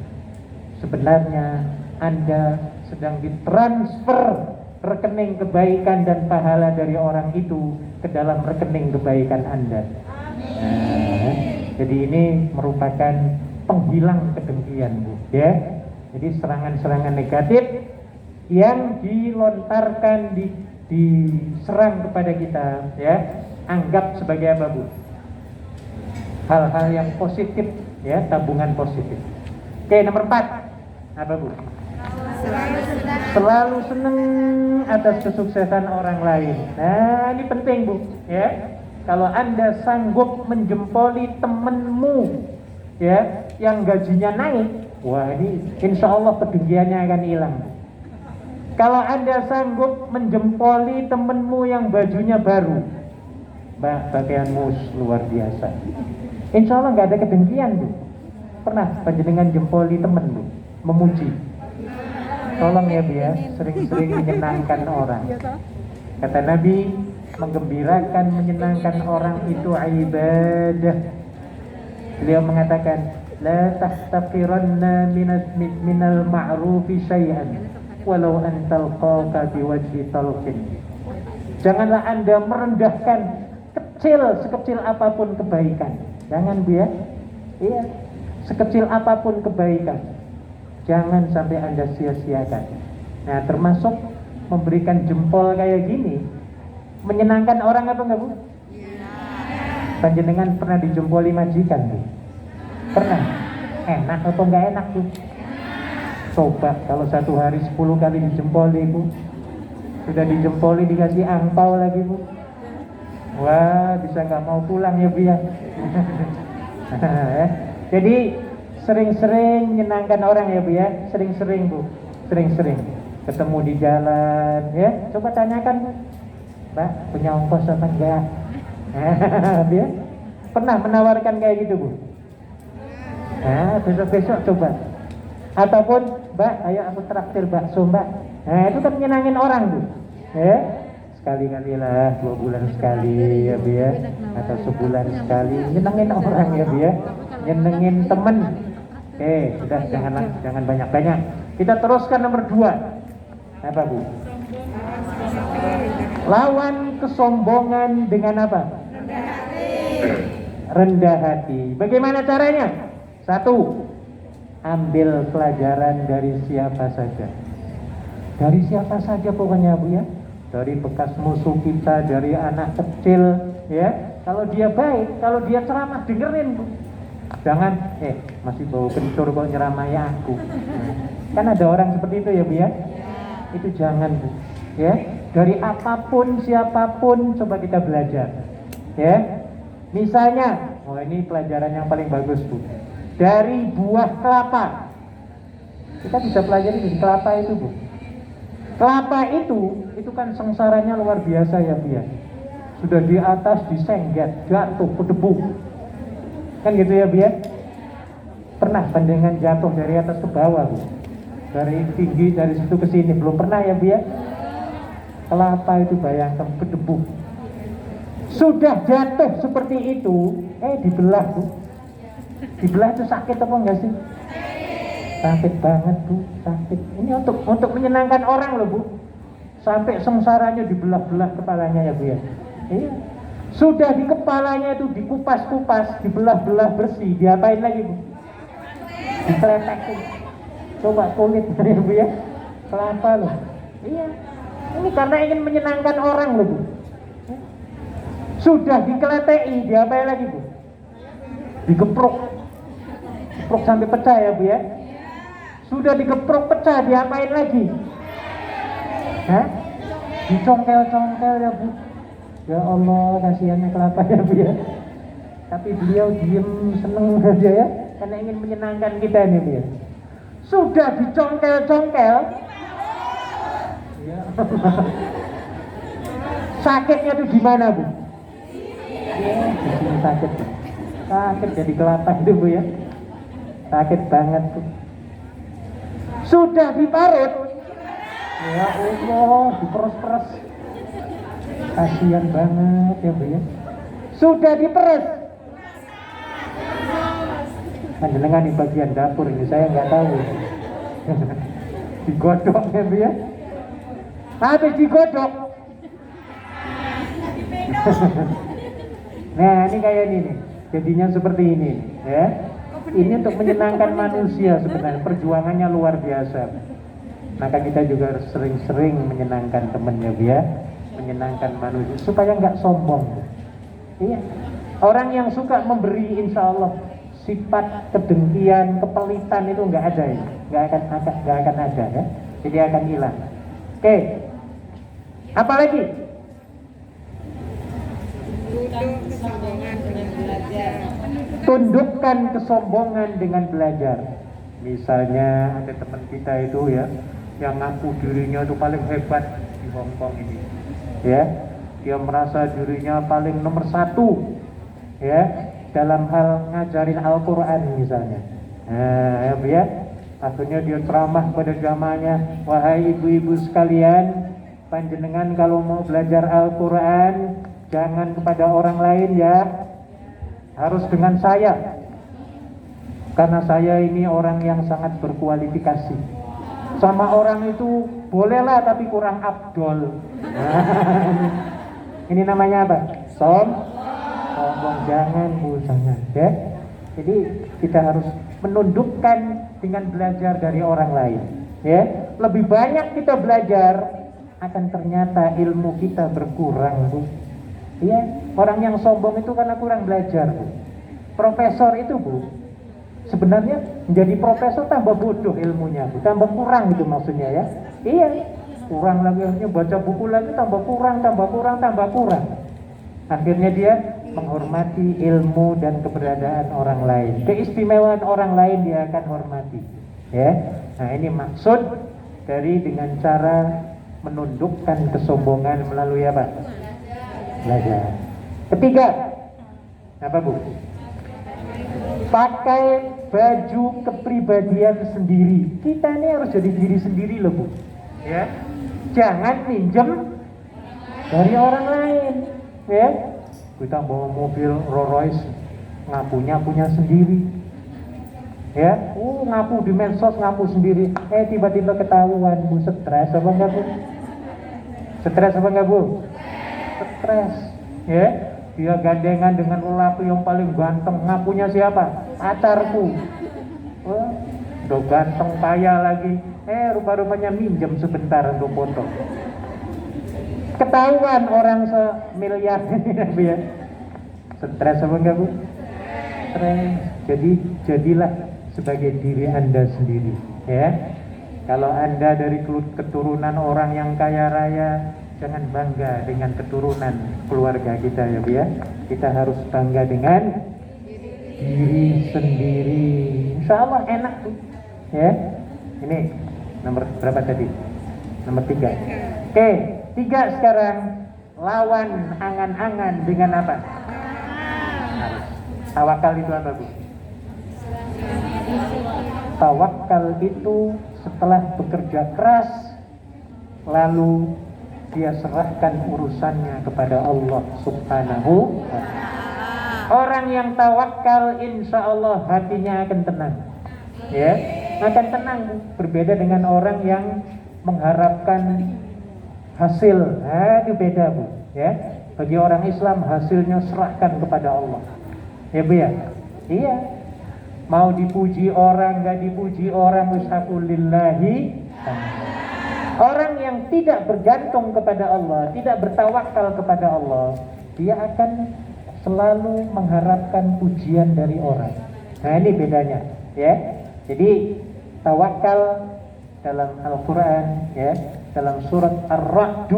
sebenarnya Anda sedang ditransfer rekening kebaikan dan pahala dari orang itu ke dalam rekening kebaikan Anda. Nah, jadi ini merupakan penghilang kedengkian, Bu, ya. Jadi serangan-serangan negatif yang dilontarkan, diserang kepada kita, ya, anggap sebagai apa, Bu? Hal-hal yang positif, ya, tabungan positif. Oke, nomor 4, apa, Bu? Selalu senang atas kesuksesan orang lain. Nah, ini penting, Bu, ya. Kalau Anda sanggup menjempoli temenmu, ya, yang gajinya naik, wah, ini insya Allah kedengkiannya akan hilang. Kalau Anda sanggup menjempoli temenmu yang bajunya baru, Mbak, pakaianmu luar biasa, insya Allah nggak ada kedengkian, Bu. Pernah panjenengan jempoli temen, Bu, memuji? Tolong ya, Bu ya, sering-sering menyenangkan orang. Kata Nabi, menggembirakan, menyenangkan orang itu ibadah. Beliau mengatakan, la tahtaqiranna minal ma'rufi syai'an walau an talqaka biwajhi talqin. Janganlah Anda merendahkan sekecil apapun kebaikan. Jangan, Bu ya. Iya, sekecil apapun kebaikan, jangan sampai Anda sia-siakan. Nah, termasuk memberikan jempol kayak gini, menyenangkan orang apa enggak, Bu? Panjenengan pernah dijempoli majikan, Bu? Pernah? Enak atau enggak enak, Bu? Coba kalau satu hari 10 kali dijempoli, Bu. Sudah dijempoli dikasih angpau lagi, Bu. Wah, bisa nggak mau pulang ya, Bu ya. Jadi sering-sering menyenangkan orang ya, Bu ya. Sering-sering, Bu. Sering-sering ketemu di jalan, ya. Coba tanyakan, Bu. Mbak, punya ongkos apa enggak? Dia pernah menawarkan kayak gitu, Bu? Nah, besok-besok coba. Ataupun, Mbak, ayo aku traktir bakso, Mbak. Nah, itu kan menyenangin orang, Bu. Ya, sekali-kali lah, 2 bulan sekali ya, Bu ya. Atau sebulan sekali, nyenengin orang ya, Bu ya. Nyenengin temen. Sudah, jangan banyak-banyak. Kita teruskan nomor 2. Apa, Bu? Lawan kesombongan dengan apa? Rendah hati. Bagaimana caranya? 1, ambil pelajaran dari siapa saja. Dari siapa saja pokoknya, Bu ya. Dari bekas musuh kita, dari anak kecil, ya. Kalau dia baik, kalau dia ceramah, dengerin, Bu. Jangan, masih bau kencur kok nyeramai aku. Kan ada orang seperti itu ya, Bu ya. Itu jangan, Bu. Ya, dari apapun, siapapun, coba kita belajar. Ya, misalnya, ini pelajaran yang paling bagus, Bu. Dari buah kelapa, kita bisa pelajari dari kelapa itu, Bu. Kelapa itu kan sengsaranya luar biasa ya Bu ya. Sudah di atas disengget, jatuh ke debu. Kan gitu ya Bu ya. Pernah pandangan jatuh dari atas ke bawah Bu? Dari tinggi dari situ ke sini belum pernah ya Bu ya. Kelapa itu bayangkan berdebu. Sudah jatuh seperti itu, dibelah Bu. Dibelah itu sakit apa enggak sih? Sakit banget Bu, sakit. Ini untuk menyenangkan orang loh Bu. Sampai sengsaranya dibelah-belah kepalanya ya Bu ya. Iya. Sudah di kepalanya itu dikupas-kupas, dibelah-belah bersih, diapain lagi Bu? Dikeletekin. Coba kulit ya Bu ya. Kelapa loh. Iya. Ini karena ingin menyenangkan orang loh Bu. Sudah dikeletei, diapain lagi Bu? Digeprok. Geprok sampai pecah ya Bu ya. Sudah digeprok pecah, diapain lagi? Hah? Dicongkel-congkel ya Bu. Ya Allah, kasihannya kelapa ya Bu ya. Tapi beliau diem seneng aja ya, karena ingin menyenangkan kita nih Bu ya. Sudah dicongkel-congkel, ya. Sakitnya tuh di mana Bu? Ya, di sini sakit Bu. Sakit jadi kelapa itu Bu ya. Sakit banget Bu. Sudah diparut, ya Allah, diperes-peres. Kasihan banget ya Bu ya. Sudah diperes. Panjenengan di bagian dapur ini saya nggak tahu. Digodok ya Bu ya. Habis digodok. Nah ini kayak ini nih. Jadinya seperti ini ya. Ini untuk menyenangkan manusia sebenarnya. Perjuangannya luar biasa. Maka kita juga harus sering-sering menyenangkan temannya Bu ya. Menyenangkan manusia supaya nggak sombong. Iya. Orang yang suka memberi insya Allah sifat kedengkian, kepelitan itu nggak ada ya. Nggak akan ada ya. Jadi akan hilang. Oke. Apalagi? Tundukkan kesombongan dengan belajar. Misalnya ada teman kita itu ya, yang ngaku dirinya itu paling hebat di Hongkong ini, ya, dia merasa dirinya paling nomor 1, ya, dalam hal ngajarin Al-Quran misalnya. Nah, ya, akhirnya dia ceramah pada jamaahnya, wahai ibu-ibu sekalian, panjenengan kalau mau belajar Al-Quran jangan kepada orang lain ya, harus dengan saya, karena saya ini orang yang sangat berkualifikasi. Sama orang itu bolehlah tapi kurang afdol. Ini namanya apa? Sombong. Jangan Bu, jangan ya. Jadi kita harus menundukkan dengan belajar dari orang lain ya. Lebih banyak kita belajar akan ternyata ilmu kita berkurang Bu. Iya, orang yang sombong itu karena kurang belajar Bu. Profesor itu Bu, sebenarnya menjadi profesor tambah bodoh ilmunya Bu, tambah kurang itu maksudnya ya. Iya, kurang lagi, akhirnya baca buku lagi tambah kurang. Akhirnya dia menghormati ilmu dan keberadaan orang lain, keistimewaan orang lain dia akan hormati ya. Nah ini maksud dari dengan cara menundukkan kesombongan melalui apa? Belajar. Ketiga, apa Bu? Pakai baju kepribadian sendiri. Kita ini harus jadi diri sendiri loh Bu. Ya, jangan minjem dari orang lain. Ya, kita bawa mobil Rolls Royce, ngakunya punya sendiri. Ya, ngaku di medsos ngaku sendiri. Tiba-tiba ketahuan Bu, stres apa enggak Bu? Stres apa enggak Bu? Stres, ya. Dia gandengan dengan lelaki yang paling ganteng, ngakunya siapa? Pacarku. Udah ganteng kaya lagi, rupa-rupanya minjem sebentar untuk foto. Ketahuan orang semiliar ini ya. Stres apa enggak Bu? Stres. Jadi jadilah sebagai diri Anda sendiri, ya. Kalau Anda dari keturunan orang yang kaya raya, jangan bangga dengan keturunan keluarga kita ya Bu ya. Kita harus bangga dengan diri sendiri. Insya Allah enak tuh ya. Ini nomor berapa tadi? Nomor 3. Oke, 3 sekarang. Lawan angan-angan dengan apa? Tawakal itu apa, Bu? Tawakal itu setelah bekerja keras, lalu dia serahkan urusannya kepada Allah Subhanahu wa ta'ala. Orang yang tawakal insya Allah hatinya akan tenang, ya, akan tenang. Berbeda dengan orang yang mengharapkan hasil. Itu beda, Bu, ya. Bagi orang Islam hasilnya serahkan kepada Allah, ya, Bu, ya. Iya, mau dipuji orang nggak dipuji orang, ushakulillahi. Orang yang tidak bergantung kepada Allah, tidak bertawakal kepada Allah, dia akan selalu mengharapkan pujian dari orang. Nah, ini bedanya, ya. Jadi tawakal dalam Al-Quran, ya, dalam surat Ar-Ra'd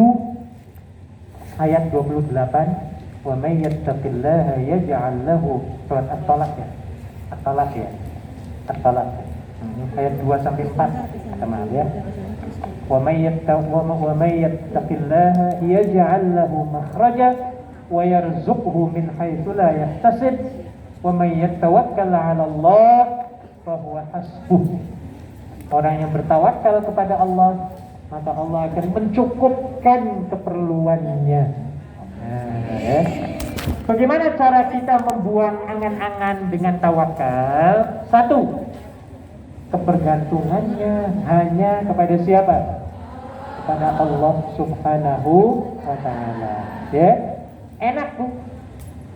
ayat 28, wa may yattaqillaha yaj'al lahu, surat At-Talaq, ya. At-Talaq, ya. At-Talaq. Ayat 2 sampai 4. Maaf, ya. Wa may yattaqillaha yaj'al lahu makhraja wa yarzuqhu min haitsu la yahtasib wa may yatawakkal 'ala Allah fa huwa hasbuh. Orang yang bertawakal kepada Allah, maka Allah akan mencukupkan keperluannya. Nah, bagaimana cara kita membuang angan-angan dengan tawakal? 1. Kebergantungannya hanya kepada siapa? Kepada Allah Subhanahu wa ta'ala, ya. Enak, Bu.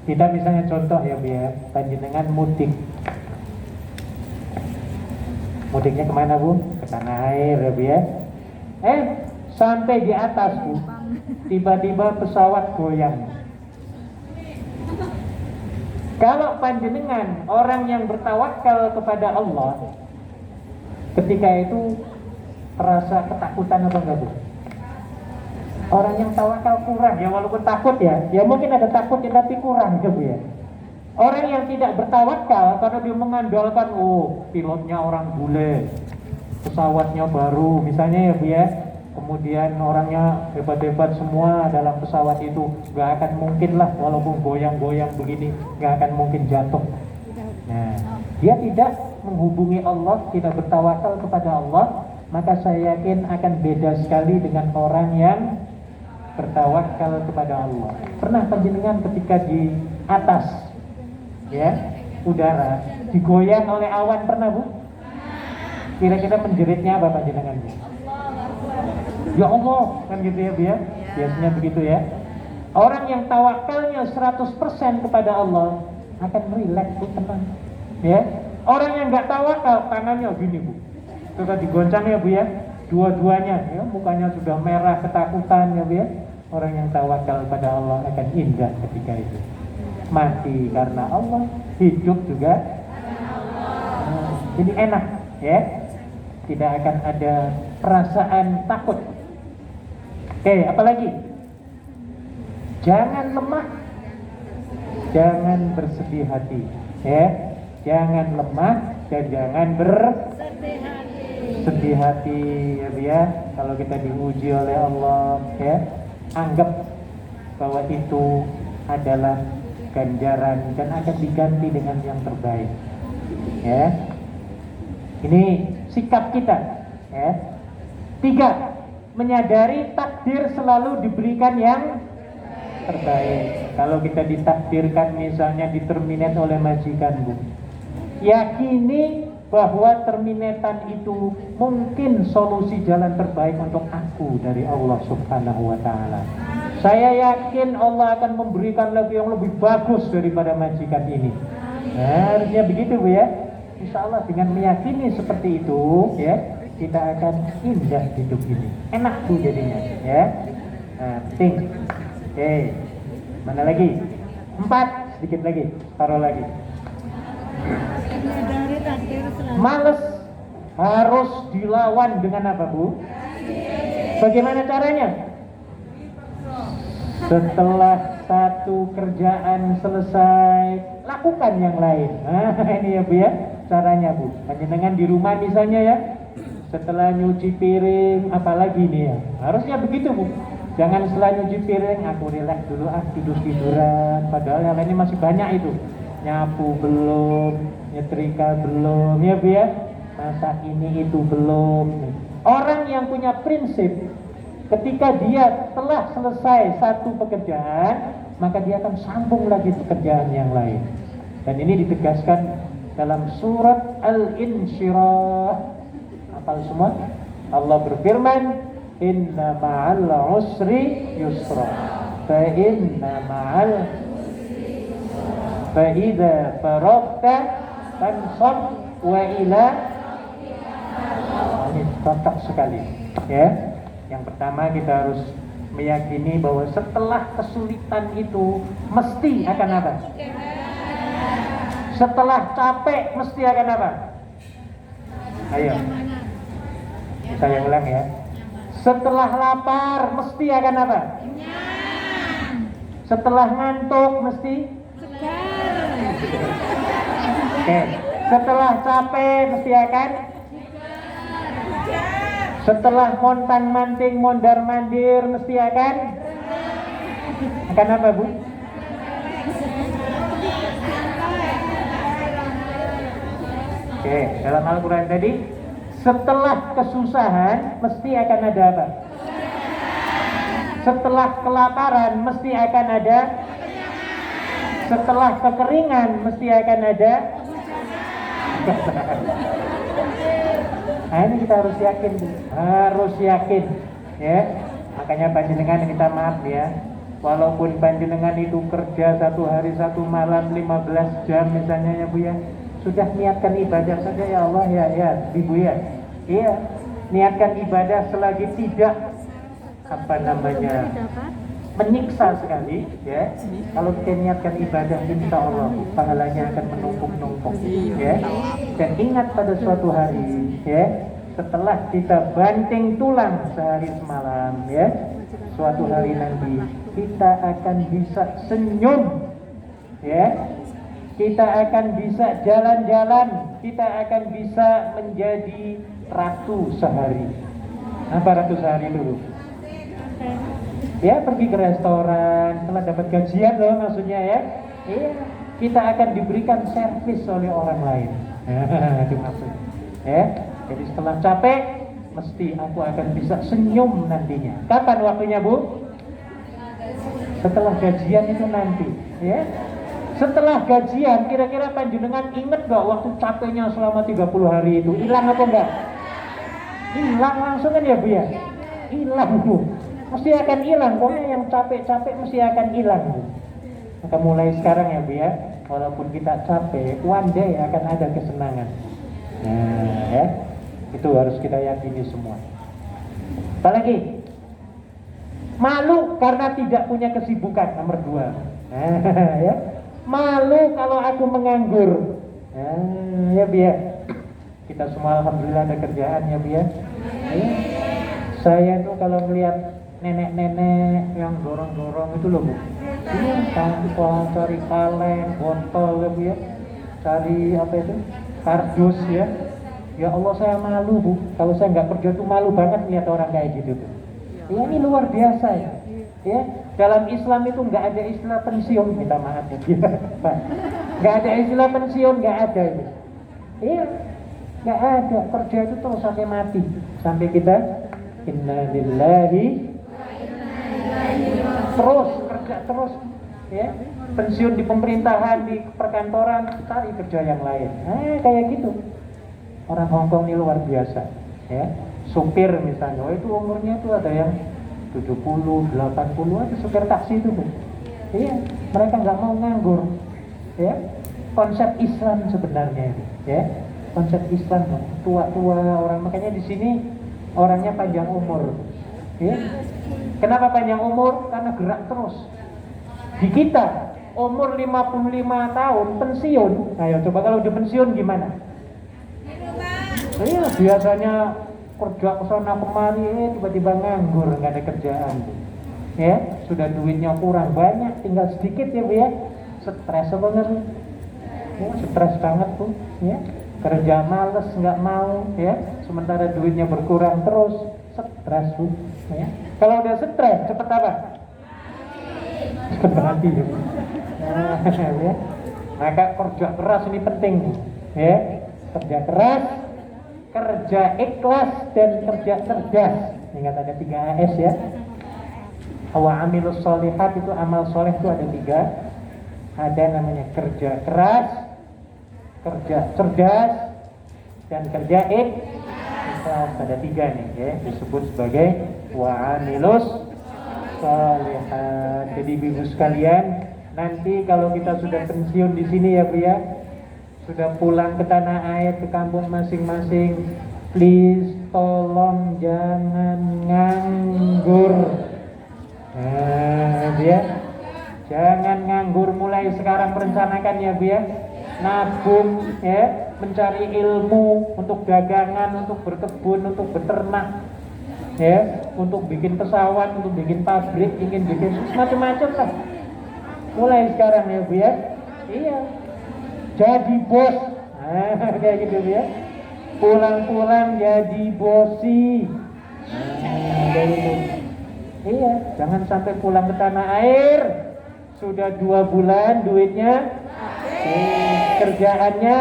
Kita misalnya contoh, ya, Bu, ya, panjenengan mudik. Mudiknya kemana, Bu? Ke tanah air, ya, Bu, ya. Sampai di atas, Bu, tiba-tiba pesawat goyang. Kalau panjenengan orang yang bertawakal kepada Allah, ketika itu terasa ketakutan apa enggak, Bu? Orang yang tawakal kurang, ya, walaupun takut, ya mungkin ada takutnya tapi kurang, ya, Bu, ya. Orang yang tidak bertawakal karena dia mengandalkan, pilotnya orang bule, pesawatnya baru, misalnya, ya, Bu, ya. Kemudian orangnya hebat-hebat semua dalam pesawat itu, nggak akan mungkin lah, walaupun goyang-goyang begini, nggak akan mungkin jatuh. Nah, dia tidak menghubungi Allah, tidak bertawakal kepada Allah, maka saya yakin akan beda sekali dengan orang yang bertawakal kepada Allah. Pernah panjenengan ketika di atas, ya, udara digoyang oleh awan, pernah, Bu? Kira-kira menjeritnya apa panjenengan? Ya Allah, kan gitu, ya, Bu, ya. Biasanya begitu, ya. Orang yang tawakalnya 100% kepada Allah akan rileks, Bu, tenang, ya. Orang yang nggak tawakal, tangannya gini, Bu, sudah digoncang, ya, Bu, ya. Dua-duanya, ya, mukanya sudah merah ketakutan, ya, Bu, ya. Orang yang tawakal pada Allah akan indah ketika itu. Mati karena Allah, hidup juga jadi enak, ya. Tidak akan ada perasaan takut. Oke, apalagi? Jangan lemah, jangan bersedih hati, ya. Jangan lemah dan jangan bersedih hati, ya, Bu, ya. Kalau kita diuji oleh Allah, ya, anggap bahwa itu adalah ganjaran dan akan diganti dengan yang terbaik, ya. Ini sikap kita, ya. 3, menyadari takdir selalu diberikan yang terbaik. Kalau kita ditakdirkan misalnya diterminate oleh majikan, Bu, yakini bahwa terminatan itu mungkin solusi jalan terbaik untuk aku dari Allah Subhanahu wa ta'ala. Saya yakin Allah akan memberikan lagi yang lebih bagus daripada majikan ini. Nah, harusnya begitu, Bu, ya. Insya Allah dengan meyakini seperti itu, ya, kita akan indah hidup ini. Enak, Bu, jadinya, ya. Nah, penting. Oke, mana lagi? 4, sedikit lagi, taruh lagi. Males harus dilawan dengan apa, Bu? Bagaimana caranya? Setelah satu kerjaan selesai, lakukan yang lain. Nah, ini, ya, Bu, ya, caranya, Bu. Panjenengan di rumah misalnya, ya, setelah nyuci piring, apalagi nih ya, harusnya begitu Bu. Jangan setelah nyuci piring, aku relax dulu, tidur-tiduran, padahal yang lainnya masih banyak itu. Nyapu belum, nyetrika belum, ya Bu ya, masak ini itu belum. Orang yang punya prinsip, ketika dia telah selesai satu pekerjaan, maka dia akan sambung lagi pekerjaan yang lain. Dan ini ditegaskan dalam surat Al-Insyirah. Hafal semua? Allah berfirman, inna ma'al usri yusra, fa inna ma'al fa idza faragta fansab wa ila. Ini cocok sekali ya. Yang pertama kita harus meyakini bahwa setelah kesulitan itu mesti akan apa? Setelah capek mesti akan apa? Ayo, saya ulang ya. Setelah lapar mesti akan apa? Setelah ngantuk mesti? Oke. Setelah capek mesti akan? Setelah montang manting mondar mandir mesti akan apa Bu? Oke, dalam Al-Quran tadi, setelah kesusahan mesti akan ada apa? Setelah kelaparan mesti akan ada? Setelah kekeringan mesti akan ada? Nah ini kita harus yakin ya. Makanya panjenengan kita maaf ya, walaupun panjenengan itu kerja 1 hari 1 malam 15 jam misalnya ya Bu ya, sudah niatkan ibadah saja ya Allah ya Ibu ya. Iya, niatkan ibadah selagi tidak menyiksa sekali ya. Kalau kita niatkan ibadah, insya Allah pahalanya akan menumpuk ya. Dan ingat pada suatu hari ya, setelah kita banting tulang sehari semalam ya, suatu hari nanti kita akan bisa senyum ya, kita akan bisa jalan-jalan, kita akan bisa menjadi ratu sehari. Apa ratu sehari dulu? Ya, pergi ke restoran, setelah dapat gajian loh maksudnya ya. Iya, kita akan diberikan servis oleh orang lain. Itu maksudnya. Ya, jadi setelah capek, mesti aku akan bisa senyum nantinya. Kapan waktunya Bu? Setelah gajian itu nanti. Ya, setelah gajian, kira-kira panjenengan inget gak waktu capeknya selama 30 hari itu? Hilang apa enggak? Hilang langsung kan ya Bu ya? Hilang Bu. Mesti akan hilang, pokoknya yang capek-capek mesti akan hilang Bu. Maka mulai sekarang ya Bu ya, walaupun kita capek, one day akan ada kesenangan. Nah ya, itu harus kita yakini semua. Apalagi? Malu karena tidak punya kesibukan, nomor 2. Nah ya, malu kalau aku menganggur. Nah ya Bu ya, kita semua alhamdulillah ada kerjaan ya Bu ya. Saya tuh kalau melihat nenek-nenek yang dorong-dorong itu loh Bu, iya, tanpa cari kaleng, botol ya Bu ya, cari apa itu, kardus ya. Ya Allah saya malu Bu, kalau saya nggak kerja tuh malu banget lihat orang kayak gitu tuh. Ya ini luar biasa ya. Ya, dalam Islam itu nggak ada istilah pensiun, minta maaf ya, nggak ada istilah pensiun, nggak ada itu. Iya, nggak ada, kerja itu terus sampai mati, sampai kita inna lillahi terus kerja terus ya, pensiun di pemerintahan, di perkantoran, cari kerja yang lain. Kayak gitu. Orang Hongkong ini luar biasa ya. Supir misalnya, itu umurnya itu ada yang 70, 80, ada supir taksi itu Bu. Iya, mereka nggak mau nganggur ya. Konsep Islam sebenarnya itu ya. Konsep Islam tua-tua orang, makanya di sini orangnya panjang umur ya. Kenapa panjang umur? Karena gerak terus. Di kita umur 55 tahun pensiun. Ayo coba kalau udah pensiun gimana? Iya, biasanya kerja kesana kemari, tiba-tiba nganggur, nggak ada kerjaan. Ya, sudah duitnya kurang banyak, tinggal sedikit ya Bu ya. Stres banget. Ya, stres banget Bu. Ya, kerja males, nggak mau, ya, sementara duitnya berkurang terus, stres, Bu. Ya. Kalau udah stres, cepet apa? Cepet mati, ya. Ya. Maka kerja keras ini penting, ya. Kerja keras, kerja ikhlas, dan kerja cerdas. Ingat ada 3 AS, ya. Wa amilus sholihat, itu amal soleh itu ada 3. Ada namanya kerja keras, kerja cerdas, dan kerja ikhlas. Ada 3 nih, ya, disebut sebagai wa amilus sholihat. Jadi ibu sekalian, nanti kalau kita sudah pensiun di sini, ya Bu, ya, sudah pulang ke tanah air, ke kampung masing-masing, please tolong jangan nganggur. Nah, Bu, ya, jangan nganggur, mulai sekarang merencanakan, ya Bu, ya, nabung, ya, mencari ilmu untuk dagangan, untuk berkebun, untuk beternak, ya, untuk bikin pesawat, untuk bikin pabrik, ingin bikin macam-macam lah. Mulai sekarang, ya Bu, ya. Iya. Jadi bos. Nah, kayak gitu, Bu, ya. Pulang-pulang jadi bosi. Nah, kayak gitu. Iya, jangan sampai pulang ke tanah air sudah 2 bulan duitnya, kerjaannya,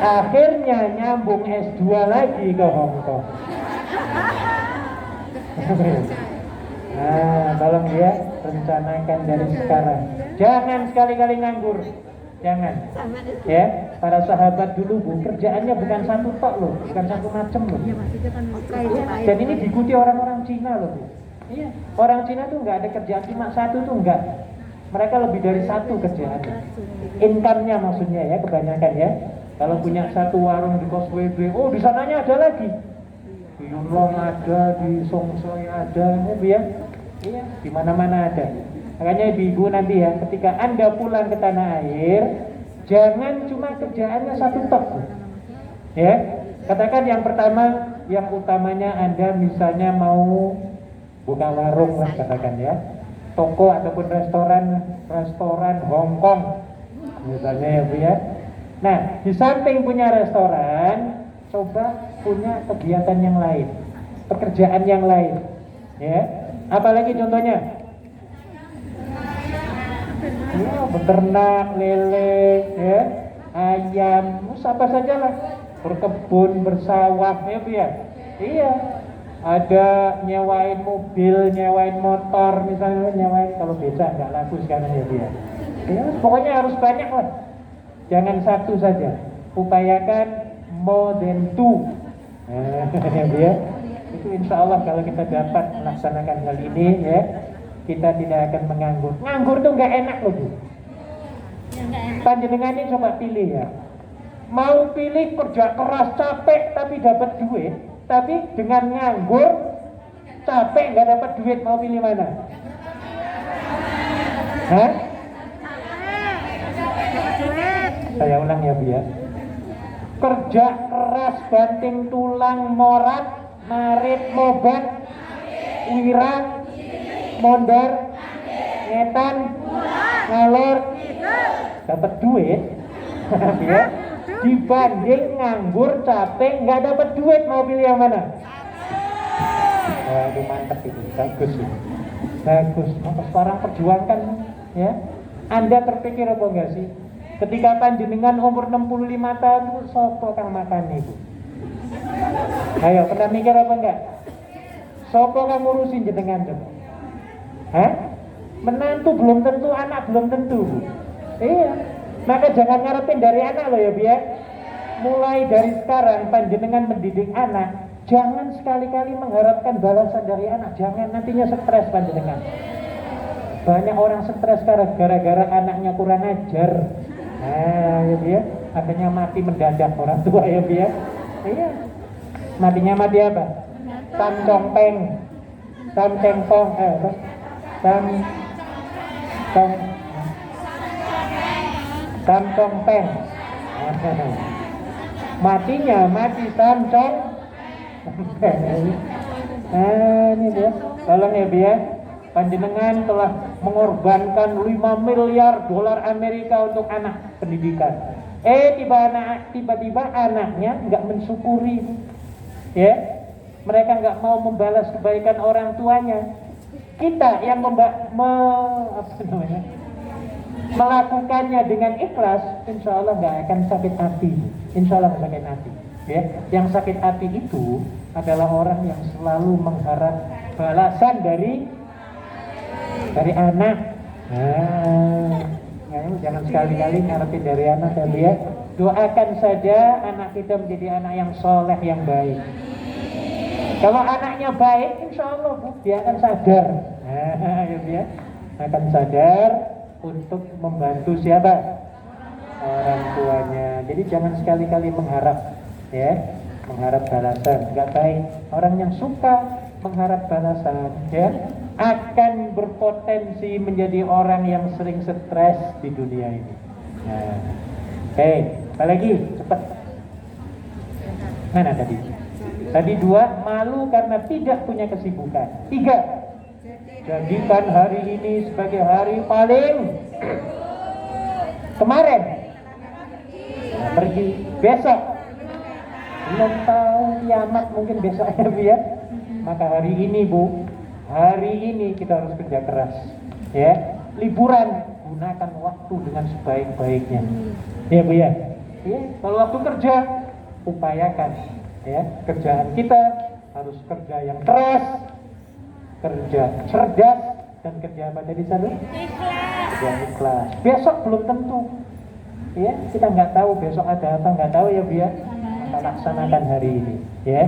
akhirnya nyambung S2 lagi ke Hongkong. Nah, tolong ya, rencanakan dari sekarang. Jangan sekali-kali nganggur. Jangan. Ya, para sahabat dulu, Bu, kerjaannya bukan satu tok loh, bukan satu macam loh. Dan ini diikuti orang-orang Cina loh, Bu. Iya, orang Cina tuh nggak ada kerjaan cuma satu tuh enggak. Mereka lebih dari satu kerjaan. Income-nya maksudnya, ya, kebanyakan, ya. Kalau punya satu warung di Koswebe, oh di sananya ada lagi. Di Yunlong ada, di Songsoy ada, ya. Iya, di mana-mana ada. Makanya ibu nanti, ya, ketika Anda pulang ke tanah air, jangan cuma kerjaannya satu tok. Ya, katakan yang pertama, yang utamanya Anda misalnya mau buka warung lah, katakan, ya, toko ataupun restoran Hongkong misalnya, ya Bu, ya. Nah, di samping punya restoran, coba punya kegiatan yang lain, pekerjaan yang lain, ya. Apalagi contohnya? Ya, beternak, lele, ya, ayam, apa saja lah, berkebun, bersawah, ya Bu, ya. Iya, ada nyewain mobil, nyewain motor, misalnya nyewain, kalau beca nggak laku sekarang, ya Bu, ya. Ya, pokoknya harus banyak lah, jangan satu saja, upayakan more than 2. Nah, ya Bu, ya. Itu insya Allah kalau kita dapat melaksanakan hal ini, ya, kita tidak akan menganggur. Nganggur tuh nggak enak loh, Bu. Panjenengan ini coba pilih, ya. Mau pilih kerja keras capek tapi dapat duit, tapi dengan nganggur capek nggak dapat duit, mau pilih mana? Hah? Saya ulang, ya Bu, ya. Kerja keras banting tulang, morat, marit, mobat, wirang, mondar, ngetan, ngalor, dapat duit, ya, dibanding nganggur capek nggak dapat duit, mau pilih yang mana? Waduh, mantap itu, bagus itu, bagus. Maka sekarang perjuangkan, ya. Anda terpikir apa enggak sih? Ketika panjenengan umur 65 tahun itu sopo kang makan itu? Ayo, pernah mikir apa enggak? Sopo kang ngurusin jenengan tuh? Hah? Menantu belum tentu, anak belum tentu, Bu. Iya. Maka jangan ngarepin dari anak loh, ya Bu, ya. Mulai dari sekarang panjenengan mendidik anak, jangan sekali-kali mengharapkan balasan dari anak. Jangan, nantinya stres panjenengan. Banyak orang stres sekarang gara-gara anaknya kurang ajar. Nah, ya Bu, ya. Akhirnya mati mendadak orang tua, ya Bu, ya. Iya. Matinya mati apa? Tam congpeng, tam cengpong, tam congpeng. Matinya mati tam cong. Nah, ini dia. Tolong, ya Bu, ya. Panjenengan telah mengorbankan $5 miliar Amerika untuk anak pendidikan. Tiba-tiba anaknya nggak mensyukuri, ya, mereka nggak mau membalas kebaikan orang tuanya. Kita yang melakukannya dengan ikhlas, insya Allah nggak akan sakit hati. Insya Allah nggak sakit hati. Ya, yang sakit hati itu adalah orang yang selalu mengharap balasan dari anak. Jangan sekali-kali ngarepin dari anak ya. Doakan saja anak kita menjadi anak yang soleh, yang baik. Kalau anaknya baik, insya Allah dia akan sadar, akan sadar untuk membantu siapa? Orang tuanya. Jadi jangan sekali-kali mengharap, ya, mengharap balasan, nggak baik. Orang yang suka mengharap balasan, ya, akan berpotensi menjadi orang yang sering stres di dunia ini. Nah, apalagi cepat. Mana tadi? Tadi 2, malu karena tidak punya kesibukan. 3, jadikan hari ini sebagai hari paling kemarin. Nah, pergi besok. Belum tahu kiamat mungkin besoknya ya. Maka hari ini Bu, hari ini kita harus kerja keras. Ya, liburan gunakan waktu dengan sebaik-baiknya. Ya Bu ya. Ya, kalau waktu kerja upayakan, ya, kerjaan kita harus kerja yang keras, kerja cerdas, dan kerja apa tadi Sanu? Ikhlas. Kerja ikhlas. Besok belum tentu, ya, kita nggak tahu besok ada apa, nggak tahu ya Bu ya. Kita laksanakan hari ini, ya.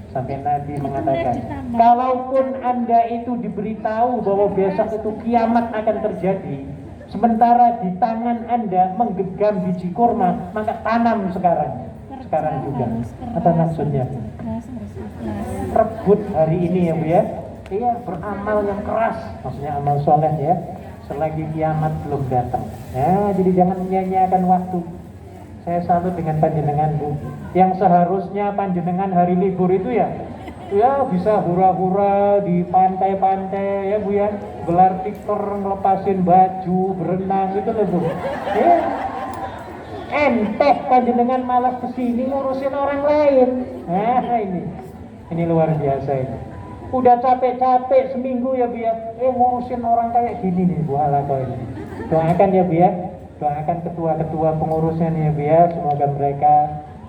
Sampai Nabi mengatakan, kalaupun Anda itu diberitahu bahwa besok itu kiamat akan terjadi, sementara di tangan Anda menggenggam biji kurma, maka tanam sekarang juga. Apa maksudnya? Rebut hari ini ya Bu ya. Iya, beramal yang keras, maksudnya amal soleh ya, selagi kiamat belum datang. Nah, jadi jangan menyia-nyiakan waktu. Saya salut dengan panjenengan Bu, yang seharusnya panjenengan hari libur itu ya bisa hura-hura di pantai-pantai ya Bu ya, gelar tikar, ngelepasin baju, berenang gitu loh Bu. Ya. Enteh panjenengan malah kesini ngurusin orang lain. Nah ini luar biasa ini. Udah capek-capek seminggu ya Bu ya, ngurusin orang kayak gini nih Bu Halako ini. Doakan ya Bu ya, doakan ketua-ketua pengurusnya nih ya Bu ya, semoga mereka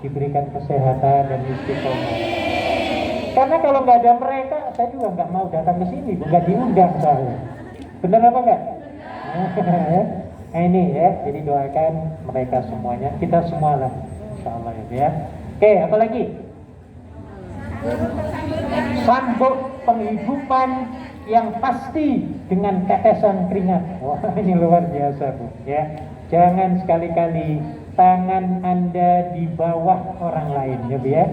diberikan kesehatan dan istiqomah. Karena kalau nggak ada mereka, saya juga nggak mau datang ke sini, nggak diundang saya. Bener apa nggak? Nah ini ya, jadi doakan mereka semuanya, kita semua lah, insya Allah ya Bu ya. Oke, apa lagi? Sambut penghidupan yang pasti dengan tetesan keringat. Wah, ini luar biasa Bu ya. Jangan sekali-kali tangan Anda di bawah orang lain ya Bu ya.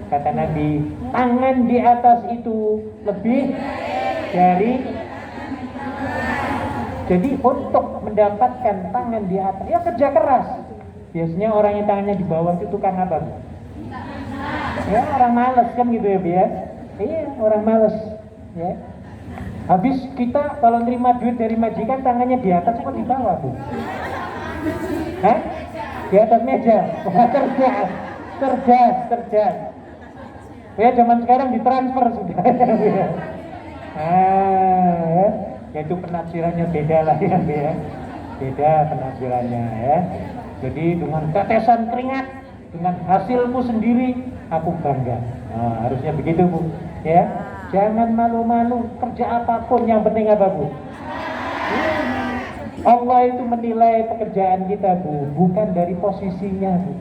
Kata Nabi, tangan di atas itu lebih dari. Jadi untuk mendapatkan tangan di atas, ya kerja keras. Biasanya orang yang tangannya di bawah itu tukang apa Bu? Ya orang malas kan gitu ya Bu ya. Iya, orang malas ya. Habis kita kalau nerima duit dari majikan, tangannya di atas apa di bawah Bu? Hah? Di atas meja. Cerdas. Ya zaman sekarang ditransfer sudah. Ya itu penafsirannya beda lah ya Bu ya. Beda penafsirannya ya. Jadi dengan tetesan keringat, dengan hasilmu sendiri, aku bangga. Nah, harusnya begitu Bu ya. Jangan malu-malu, kerja apapun yang penting apa Bu? Allah itu menilai pekerjaan kita Bu, bukan dari posisinya Bu.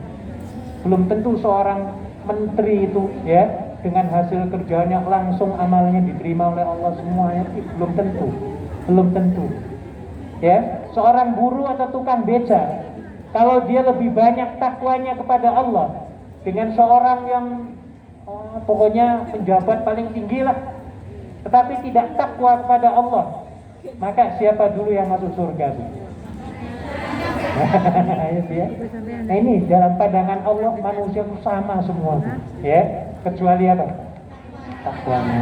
Belum tentu seorang menteri itu ya, dengan hasil kerjanya langsung amalnya diterima oleh Allah semuanya, belum tentu ya. Seorang buruh atau tukang beca, kalau dia lebih banyak takwanya kepada Allah dengan seorang yang pokoknya penjabat paling tinggi lah, tetapi tidak takwa kepada Allah, maka siapa dulu yang masuk surga Bu? Nah ini dalam pandangan Allah manusia sama semua Bu ya, kecuali apa? Takwanya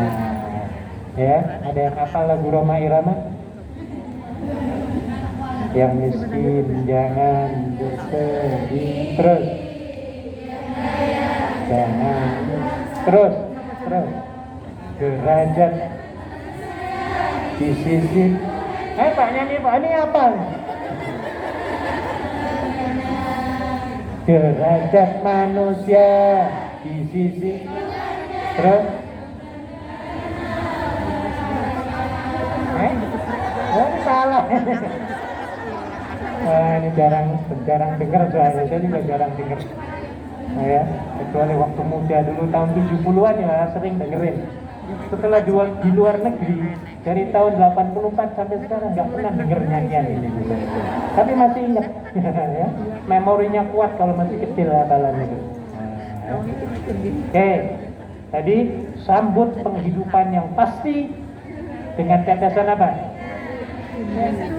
ya. Ada yang hafal lagu Roma Irama? Yang miskin jangan Terus. Jangan. Terus. Derajat di sisi. Pak nyanyi Pak, ini apa? Derajat manusia di sisi. Terus. Oh, salah. Ini jarang dengar saya juga jarang dengar. Ya, kecuali waktu muda dulu tahun 70-an ya sering dengerin. Setelah di luar negeri dari tahun 84 sampai sekarang nggak pernah denger nyanyian ini juga. Tapi masih ingat, ya. Memorinya kuat kalau masih kecil hafalannya itu. Oke, tadi sambut penghidupan yang pasti dengan tetesan apa?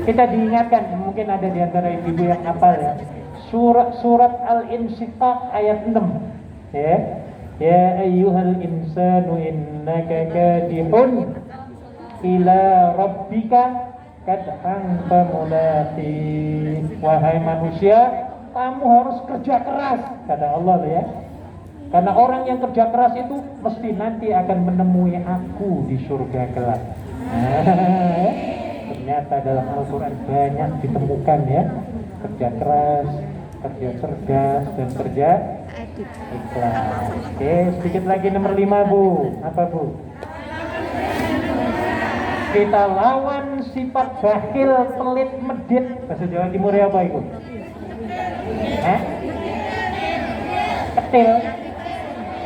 Kita diingatkan, mungkin ada di antara ibu yang hafal ya. Surat Al-Insyiqaq ayat 6. Ya. Ya ayyuhal insanu innaka kadihun ila rabbika kadhan famulaqi. Wahai manusia, kamu harus kerja keras, kata Allah ya. Karena orang yang kerja keras itu mesti nanti akan menemui aku di surga kelak. Ternyata dalam Al-Quran banyak ditemukan ya, kerja keras, kerja cerdas, dan kerja ikhlas. Oke, sedikit lagi nomor 5 Bu. Apa Bu? Kita lawan sifat bakhil, pelit, medit. Bahasa Jawa Timur ya apa itu?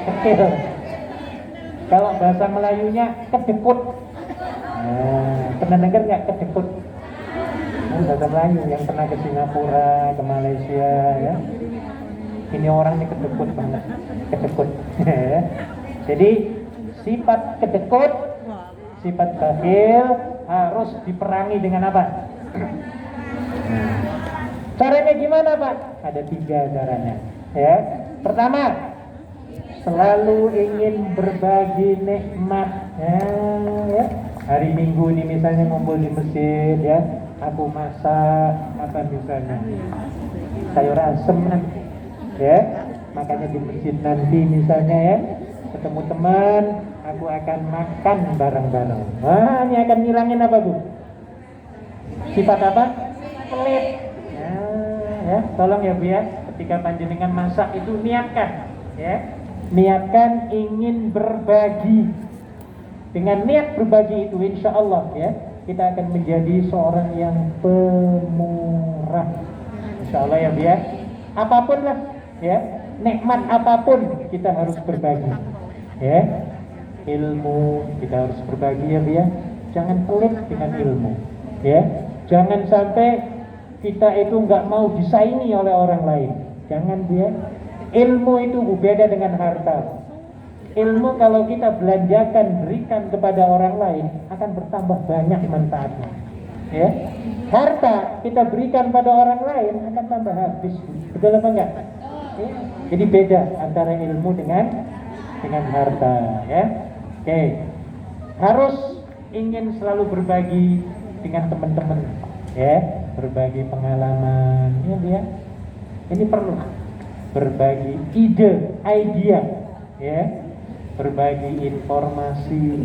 Ketil. Kalau bahasa Melayunya kedekut. Pernah dengar nggak kedekut? Bahasa Melayu yang pernah ke Singapura, ke Malaysia ya. Ini orang nih kedekut banget, kedekut. Jadi sifat kedekut, sifat bakhil harus diperangi dengan apa? Caranya gimana Pak? Ada 3 caranya. Ya, pertama, selalu ingin berbagi nikmat. Ya. Hari Minggu ini misalnya ngumpul di masjid ya. Aku masak apa misalnya sayur asem ya, makanya di masjid nanti misalnya ya ketemu teman, aku akan makan bareng-bareng. Wah, ini akan ngilangin apa Bu? Sifat apa? Pelit. Ya, tolong ya Bu ya, ketika panjenengan masak itu niatkan ya, niatkan ingin berbagi. Dengan niat berbagi itu insya Allah ya, kita akan menjadi seorang yang pemurah, insya Allah ya Bu ya. Apapun lah ya, nikmat apapun kita harus berbagi ya. Ilmu kita harus berbagi ya Bu ya. Jangan pelit dengan ilmu ya. Jangan sampai kita itu nggak mau disaingi oleh orang lain. Jangan Bu ya. Ilmu itu beda dengan harta. Ilmu kalau kita belanjakan, berikan kepada orang lain akan bertambah banyak manfaatnya ya. Harta kita berikan pada orang lain akan tambah habis. Betul apa enggak? Ya. Jadi beda antara ilmu dengan harta ya. Oke. Harus ingin selalu berbagi dengan teman-teman ya, berbagi pengalaman ya. Ini perlu berbagi ide, idea ya. Berbagi informasi,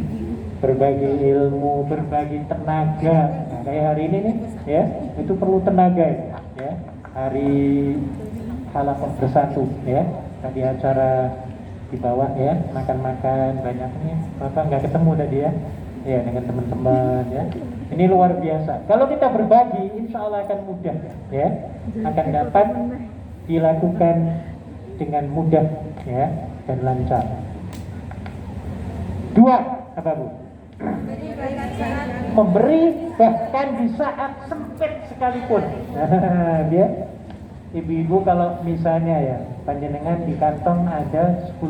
berbagi ilmu, berbagi tenaga. Nah, kayak hari ini nih, ya, itu perlu tenaga, ya. Hari Halaqah Bersatu, ya. Tadi acara di bawah, ya, makan-makan banyak nih. Bapak nggak ketemu tadi ya, ya dengan teman-teman, ya. Ini luar biasa. Kalau kita berbagi, insya Allah akan mudah, ya, akan dapat dilakukan dengan mudah, ya, dan lancar. 2, apa Bu? Memberi bahkan di saat sempit sekalipun. Ya. Ibu-ibu kalau misalnya ya, panjenengan di kantong ada $10.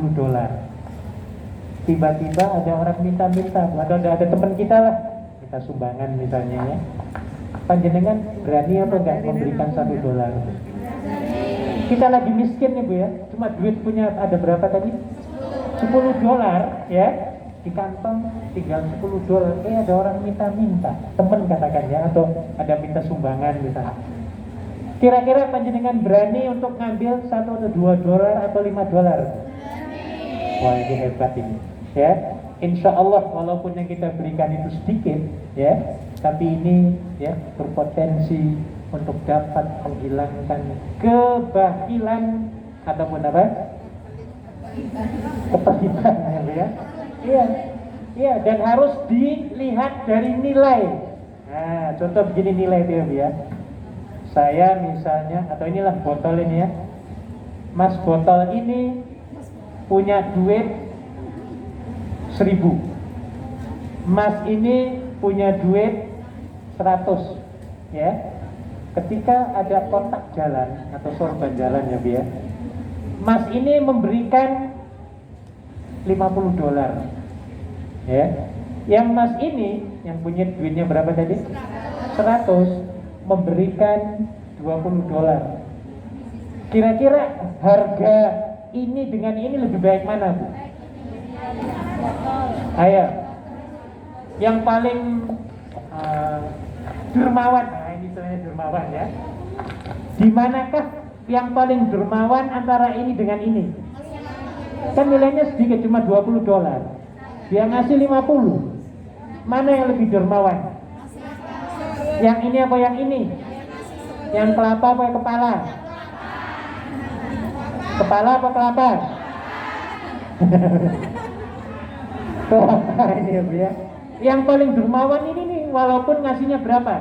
Tiba-tiba ada orang minta-minta, atau ada teman kita lah, minta sumbangan misalnya ya. Panjenengan berani atau enggak memberikan $1? Kita lagi miskin nih Bu ya, cuma duit punya ada berapa tadi? $10 ya. Di kantong tinggal $10, ada orang minta-minta, teman katakan ya, atau ada minta sumbangan misalnya. Kira-kira panjenengan berani untuk ngambil $1 atau $2 atau $5? Wah, ini hebat ini. Ya, insya Allah walaupun yang kita berikan itu sedikit, ya, tapi ini ya berpotensi untuk dapat menghilangkan kebahilan ataupun apa? Kepahitan, ya. Iya, iya, dan harus dilihat dari nilai. Nah, contoh begini nilai itu ya. Saya misalnya, atau inilah botol ini ya. Mas, botol ini punya duit 1.000. Mas ini punya duit 100, ya. Ketika ada kotak jalan atau sorban jalan ya, Bu ya. Mas ini memberikan $50, ya. Yang Mas ini yang punya duitnya berapa tadi? 100, memberikan $20. Kira-kira harga ini dengan ini lebih baik mana, Bu? Ayo, yang paling dermawan, nah ini istilahnya dermawan ya. Di manakah yang paling dermawan antara ini dengan ini? Kan nilainya sedikit, cuma $20. Dia ngasih 50. Mana yang lebih dermawan? Yang ini apa yang ini? Yang kelapa apa yang kepala? Kepala apa kelapa? Kelapa ini ya. Yang paling dermawan ini nih, walaupun ngasihnya berapa?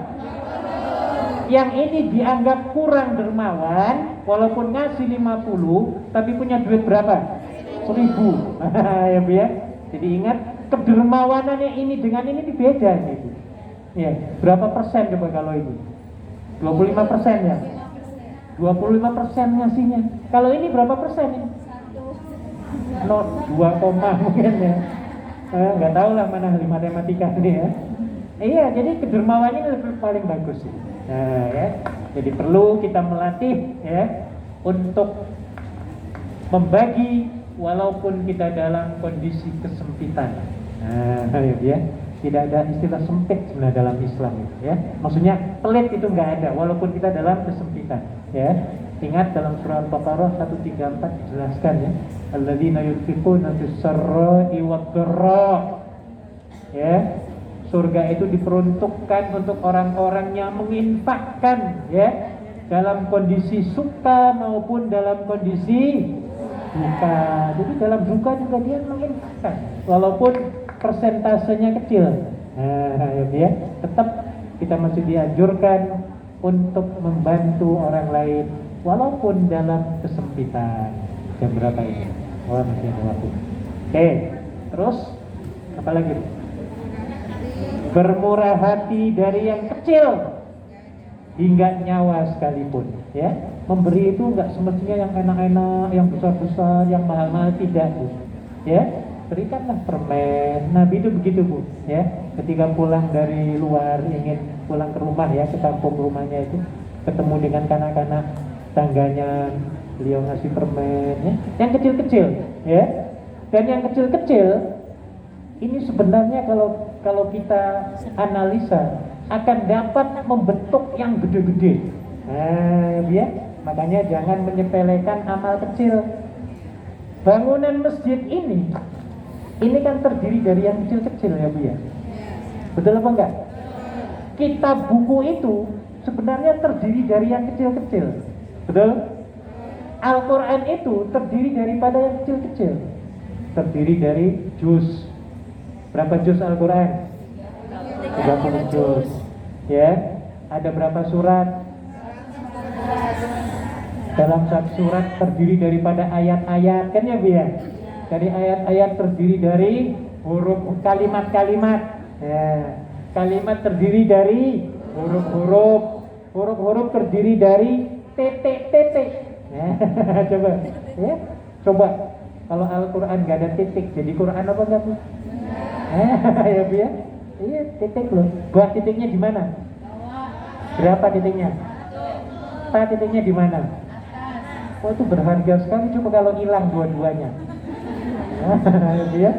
Yang ini dianggap kurang dermawan, walaupun ngasih 50, tapi punya duit berapa? 1.000. Ya Bu ya. Jadi ingat, kedermawanannya ini dengan ini beda nih Bu. Ya, berapa persen coba kalau ini? 25% ya? 25% ngasihnya. Kalau ini berapa persen ini? 2, mungkin ya. Nggak tahu lah mana ahli matematika ini ya. Iya, jadi kedermawannya lebih paling bagus sih. Nah ya, jadi perlu kita melatih ya untuk membagi walaupun kita dalam kondisi kesempitan. Nah ya, tidak ada istilah sempit sebenarnya dalam Islam ya. Maksudnya pelit itu nggak ada walaupun kita dalam kesempitan ya. Ingat dalam surah Al-Baqarah 134 dijelaskan ya, alladzina yunfiquna fis-sarra'i wad-dharra. Ya, surga itu diperuntukkan untuk orang-orang yang menginfakkan ya dalam kondisi suka maupun dalam kondisi duka. Jadi dalam duka juga dia menginfakkan walaupun persentasenya kecil. Nah, ya, tetap kita masih dianjurkan untuk membantu orang lain walaupun dalam kesempitan. Jam berapa ini? Oh, masih ada waktu. Oke, terus apa lagi? Bermurah hati dari yang kecil hingga nyawa sekalipun. Ya, memberi itu nggak semestinya yang enak-enak, yang besar-besar, yang mahal-mahal, tidak Bu. Ya, berikanlah permen. Nabi itu begitu Bu. Ya, ketika pulang dari luar ingin pulang ke rumah ya, ke kampung rumahnya itu ketemu dengan kanak-kanak tangganya, beliau ngasih permen ya, yang kecil-kecil ya. Dan yang kecil-kecil ini sebenarnya kalau kita analisa akan dapat membentuk yang gede-gede. Nah ya, makanya jangan menyepelekan amal kecil. Bangunan masjid ini kan terdiri dari yang kecil-kecil ya Bu ya. Betul apa enggak? Kitab buku itu sebenarnya terdiri dari yang kecil-kecil. Betul? Al-Quran itu terdiri daripada yang kecil-kecil. Terdiri dari juz. Berapa juz Al-Quran? 30 juz. Ya. Ada berapa surat? Dalam satu surat terdiri daripada ayat-ayat, kan ya Bu ya? Dari ayat-ayat terdiri dari huruf kalimat-kalimat. Ya. Kalimat terdiri dari huruf-huruf. Huruf-huruf terdiri dari titik-titik. Ya, coba kalau Al-Quran nggak ada titik, jadi Quran apa enggak Bu? Ya Bu ya, iya titik loh. Buat titiknya di mana? Berapa titiknya? Titiknya di mana? Oh itu berharga sekali. Coba kalau hilang dua-duanya. Ya Bu ya.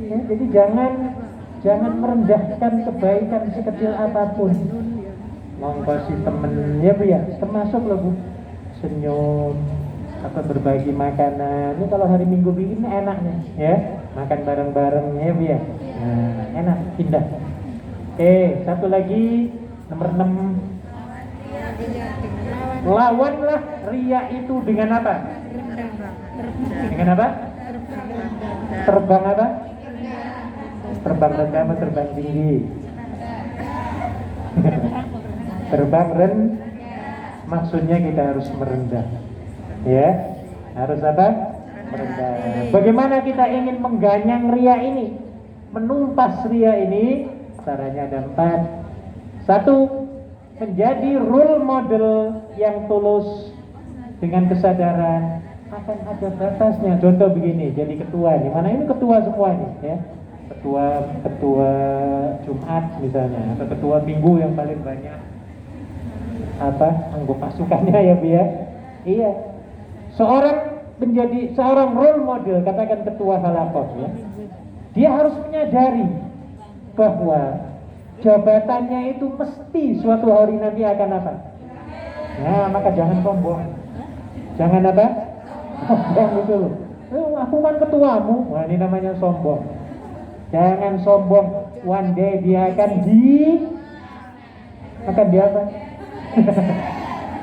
Jadi jangan merendahkan kebaikan sekecil apapun. ngongkosi temen ya Bu ya, termasuk loh Bu, senyum atau berbagi makanan. Ini kalau hari Minggu begini enak nih ya, makan bareng-bareng ya Bu ya. Nah, enak, indah. Oke, satu lagi nomor 6. Lawanlah ria itu dengan apa? Dengan apa? Terbang apa? Terbang rendah atau terbang tinggi? Terbang maksudnya kita harus merendah. Ya, harus apa? Merendah. Bagaimana kita ingin mengganyang ria ini? Menumpas ria ini? Caranya ada 4. 1. Menjadi role model yang tulus dengan kesadaran akan ada batasnya. Contoh begini, jadi ketua nih. Mana ini ketua semua nih ya. Ketua Jumat misalnya, atau ketua Minggu yang paling banyak anggota pasukannya ya Bu ya. Iya. Seorang role model, katakan ketua halakoh ya. Dia harus menyadari bahwa jabatannya itu mesti suatu hari nanti akan apa? Nah, maka jangan sombong. Jangan apa? Sombong itu loh. Aku kan ketuamu. Wah, ini namanya sombong. Jangan sombong. One day dia akan dia apa?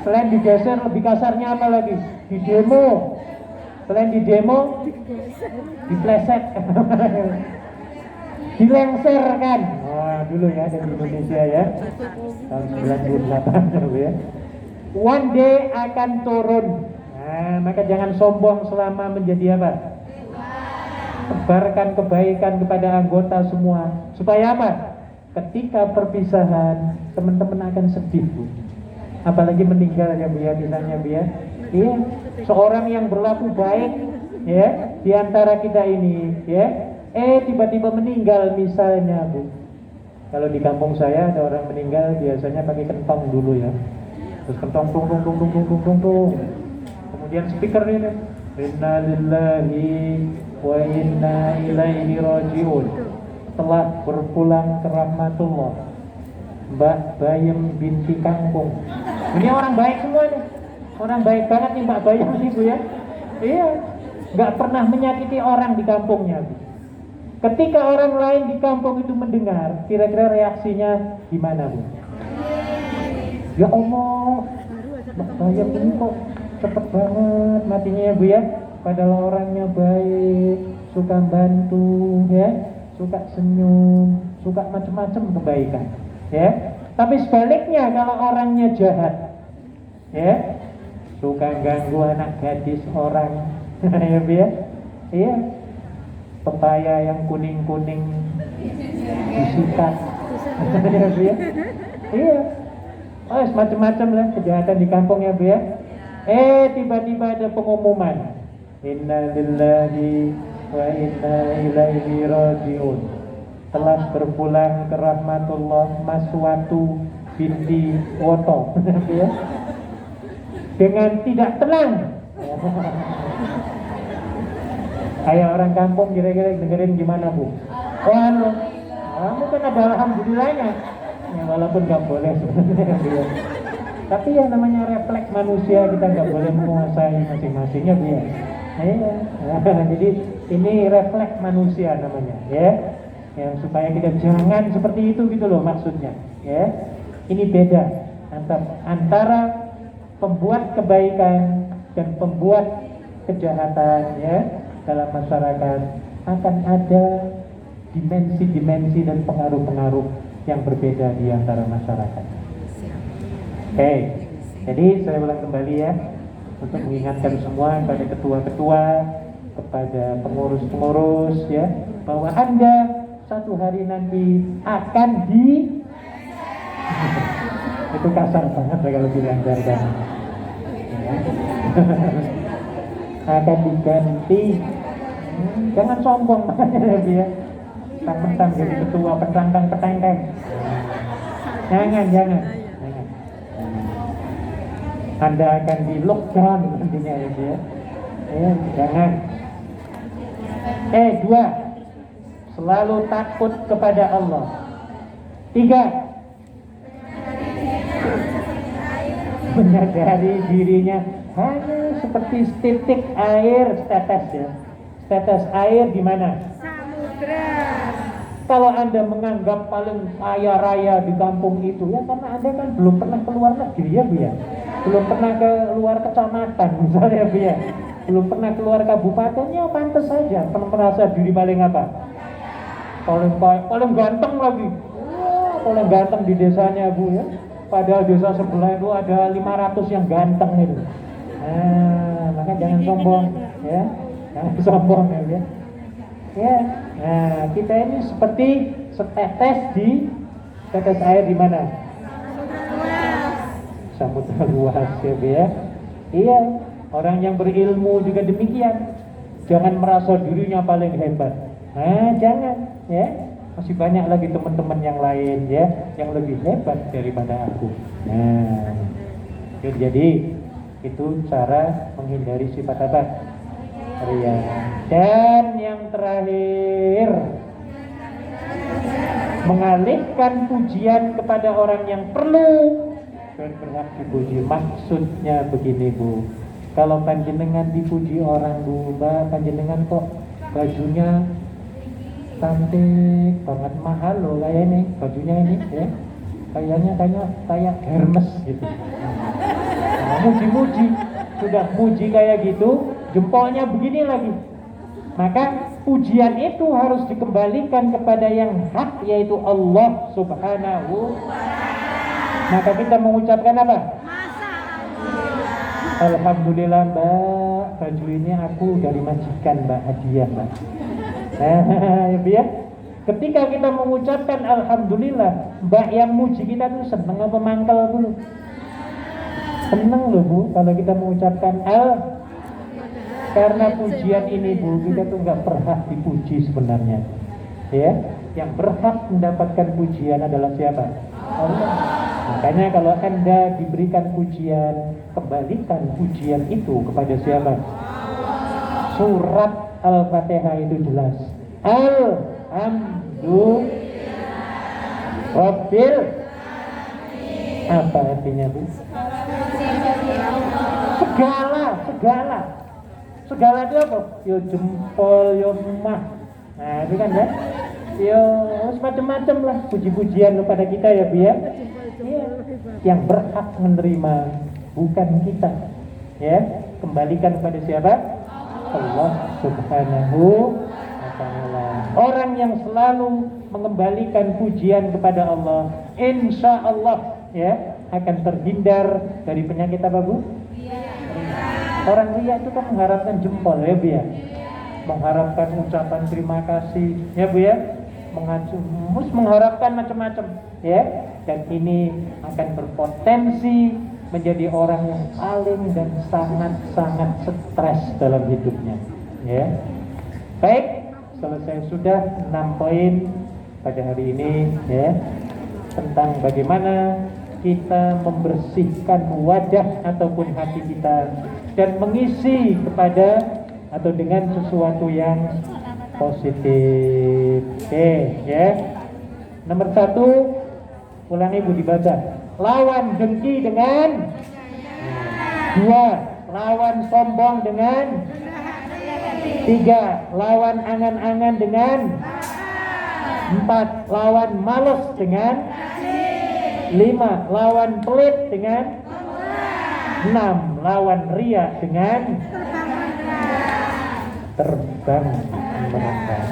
Selain digeser, lebih kasarnya apa lagi? Di demo. Selain di demo, dipleset. Dilengserkan. Wah, dulu ya dari Indonesia ya. Tahun 98 ya. One day akan turun. Nah, maka jangan sombong selama menjadi apa? Tebarkan kebaikan kepada anggota semua. Supaya apa? Ketika perpisahan, teman-teman akan sedih, Bu. Apalagi meninggal ya Bu ya, misalnya Bu ya. Iya, seorang yang berlaku baik ya di antara kita ini ya. Tiba-tiba meninggal misalnya Bu. Kalau di kampung saya ada orang meninggal biasanya pakai kentong dulu ya. Terus kentong tung. Kemudian speaker ini, inna lillahi wa inna ilaihi rajiun. Telah berpulang ke rahmatullah Mbak Bayem binti Kangkung. Ini orang baik semua nih. Orang baik banget nih Mbak Bayem nih Bu ya. Iya, gak pernah menyakiti orang di kampungnya Bu. Ketika orang lain di kampung itu mendengar, kira-kira reaksinya gimana Bu? Ya Allah, Mbak Bayem ini kok cepet banget matinya ya Bu ya. Padahal orangnya baik, suka bantu ya, suka senyum, suka macam-macam kebaikan ya. Tapi sebaliknya kalau orangnya jahat ya, suka ganggu anak gadis orang ya Bu ya. Iya, pepaya yang kuning-kuning disikat ya Bu ya. Iya, macam-macam lah kejahatan di kampung ya Bu ya. Tiba-tiba ada pengumuman, inna lillahi wa inna ilaihi rajiun. Telah berpulang ke rahmatullah Maswatu binti Woto ya. Dengan tidak tenang. Kayak orang kampung kira-kira dengerin gimana Bu? Kamu kan ada alhamdulillahnya ya, walaupun gak boleh sebenarnya. Tapi yang namanya refleks manusia, kita gak boleh menguasai masing-masingnya Bu ya. Jadi ini refleks manusia namanya ya. Yang supaya kita jangan seperti itu gitu loh maksudnya ya. Ini beda antara pembuat kebaikan dan pembuat kejahatan ya. Dalam masyarakat akan ada dimensi-dimensi dan pengaruh-pengaruh yang berbeda di antara masyarakat. Oke, jadi saya ulang kembali ya, untuk mengingatkan semua kepada ketua-ketua, kepada pengurus-pengurus ya, bahwa Anda satu hari nanti akan itu kasar banget ya kalau dilancarkan ya. Akan diganti. Jangan sombong makanya ya. Mentang-mentang jadi ketua pentang-pentang petengkeng. Jangan. Anda akan di lockdown nantinya ya. Jangan. 2. Selalu takut kepada Allah. 3. menyadari dirinya hanya seperti titik air, setetes ya. Setetes air di mana? Samudra. Kalau Anda menganggap paling kaya raya di kampung itu, ya karena Anda kan belum pernah keluar negeri ya Bu ya. Belum pernah keluar kecamatan misalnya Bu ya. Belum pernah keluar kabupatennya, pantas saja pernah merasa diri paling apa? Paling ganteng lagi. Wah, paling ganteng di desanya Bu ya. Padahal desa sebelah itu ada 500 yang ganteng itu. Maka jangan sombong ya. Jangan sombong ya. Ya. Nah, kita ini seperti setetes di tetes air di mana? Samudra luas ya Bu ya. Iya, orang yang berilmu juga demikian. Jangan merasa dirinya paling hebat. Jangan ya. Masih banyak lagi teman-teman yang lain ya yang lebih hebat daripada aku. Jadi itu cara menghindari sifat apa? Ria. Dan yang terakhir, mengalihkan pujian kepada orang yang perlu dan berhak dipuji. Maksudnya begini Bu, kalau panjenengan dipuji orang Bu, Mbak, panjenengan kok bajunya cantik banget, mahal loh kayak ini bajunya ini ya, kayak Hermes gitu. Muji-muji, sudah muji kayak gitu, jempolnya begini lagi. Maka pujian itu harus dikembalikan kepada yang hak, yaitu Allah Subhanahu. Maka kita mengucapkan apa? Alhamdulillah Mbak, baju ini aku dari majikan Mbak, hadiah Mbak. Ya, ketika kita mengucapkan Alhamdulillah, Mbak yang muji kita tuh seneng apa mangkel dulu? Seneng loh Bu, kalau kita mengucapkan karena pujian ini Bu, kita tuh nggak berhak dipuji sebenarnya. Ya, yang berhak mendapatkan pujian adalah siapa? Allah. Makanya kalau Anda diberikan pujian, kembalikan pujian itu kepada siapa? Surat Al-Fatihah itu jelas. Alhamdulillah Rabbil. Apa artinya Bu? Segala itu apa? Yo jempol, yo mah. Nah itu kan ya. Yo macam-macam lah puji-pujian kepada kita ya Bu ya. Yang berhak menerima bukan kita. Ya, kembalikan kepada siapa? Allah Subhanahu wa ta'ala. Orang yang selalu mengembalikan pujian kepada Allah, insya Allah ya akan terhindar dari penyakit apa Bu? Orang riya itu kan mengharapkan jempol ya Bu ya, mengharapkan ucapan terima kasih ya Bu ya, mengharapkan macam-macam ya, dan ini akan berpotensi menjadi orang yang paling dan sangat-sangat stres dalam hidupnya ya. Baik, selesai sudah 6 poin pada hari ini ya, tentang bagaimana kita membersihkan wajah ataupun hati kita dan mengisi kepada atau dengan sesuatu yang positif. Oke ya. Nomor 1, ulangi Bu dibaca. Lawan dengki dengan 2, lawan sombong dengan 3, lawan angan-angan dengan 4, lawan malas dengan 5, lawan pelit dengan 6, lawan ria dengan terbang merangkak.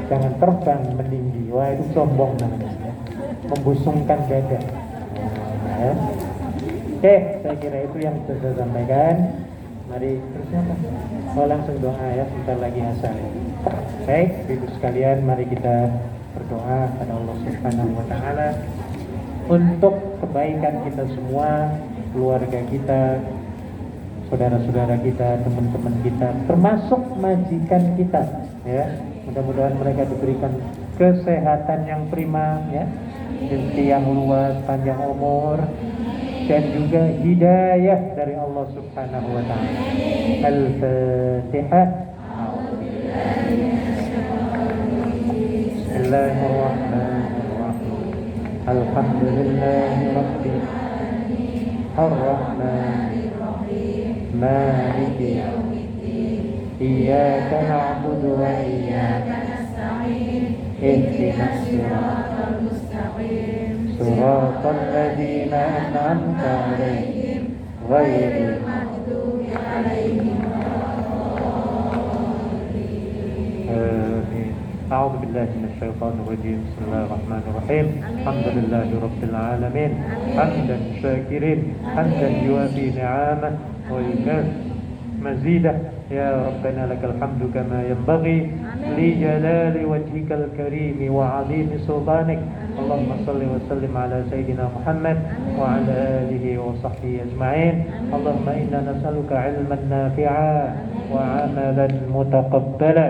Jangan terbang meninggi, wah itu sombong namanya, membusungkan dada. Oke, saya kira itu yang bisa saya sampaikan. Mari terusnya Pak. Langsung doa ya, sebentar lagi asar. Baik, ibu sekalian, mari kita berdoa kepada Allah Subhanahu wa ta'ala untuk kebaikan kita semua, keluarga kita, saudara-saudara kita, teman-teman kita, termasuk majikan kita ya. Mudah-mudahan mereka diberikan kesehatan yang prima ya, rezeki yang luas, panjang umur, dan juga hidayah dari Allah Subhanahu wa ta'ala. Al-Fatihah. Bismillahirrahmanirrahim. Alhamdulillahi rabbil الرحمن مالك يوم الدين إياك نعبد وإياك نستعين اهدنا الصراط المستقيم صراط الذين أنعمت عليهم غير المغضوب عليهم آمين. أعوذ بالله من الشيطان الرجيم. بسم الله الرحمن الرحيم. الحمد لله رب العالمين حمدا شاكرين حمدا يوافي نعمه ويكافئ مزيده. يا ربنا لك الحمد كما ينبغي لجلال وجهك الكريم وعظيم سلطانك. اللهم صل وسلم على سيدنا محمد وعلى آله وصحبه أجمعين. اللهم إنا نسألك علما نافعا وعملا متقبلا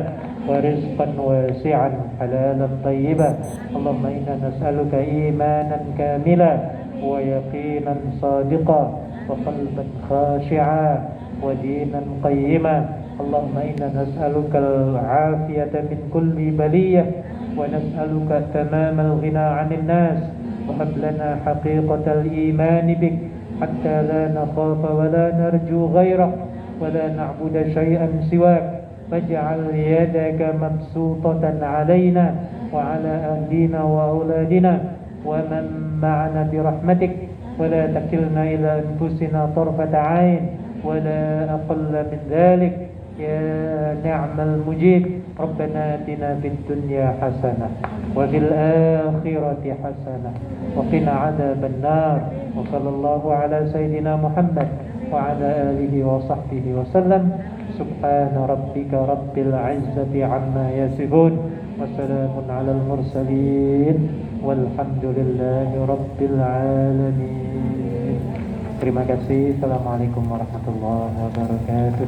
ورزقا واسعا حلالا طيبا. اللهم إنا نسألك إيمانا كاملا ويقينا صادقا وقلبا خاشعا ودينا قيما. اللهم إنا نسألك العافية من كل بلية ونسألك تمام الغنى عن الناس. وهب لنا حقيقة الإيمان بك حتى لا نخاف ولا نرجو غيرك ولا نعبد شيئا سواك. فاجعل يدك مبسوطة علينا وعلى أهلنا وأولادنا ومن معنا برحمتك ولا تكلنا إلى أنفسنا طرفة عين ولا أقل من ذلك. يا نعم المجيب. ربنا آتنا في الدنيا حسنة وفي الآخرة حسنة وقنا عذاب النار. وصلى الله على سيدنا محمد وعلى آله وصحبه وسلم. سبحان ربك رب العزة عما يصفون وسلام على المرسلين والحمد لله رب العالمين. Terima kasih. Assalamualaikum warahmatullahi wabarakatuh.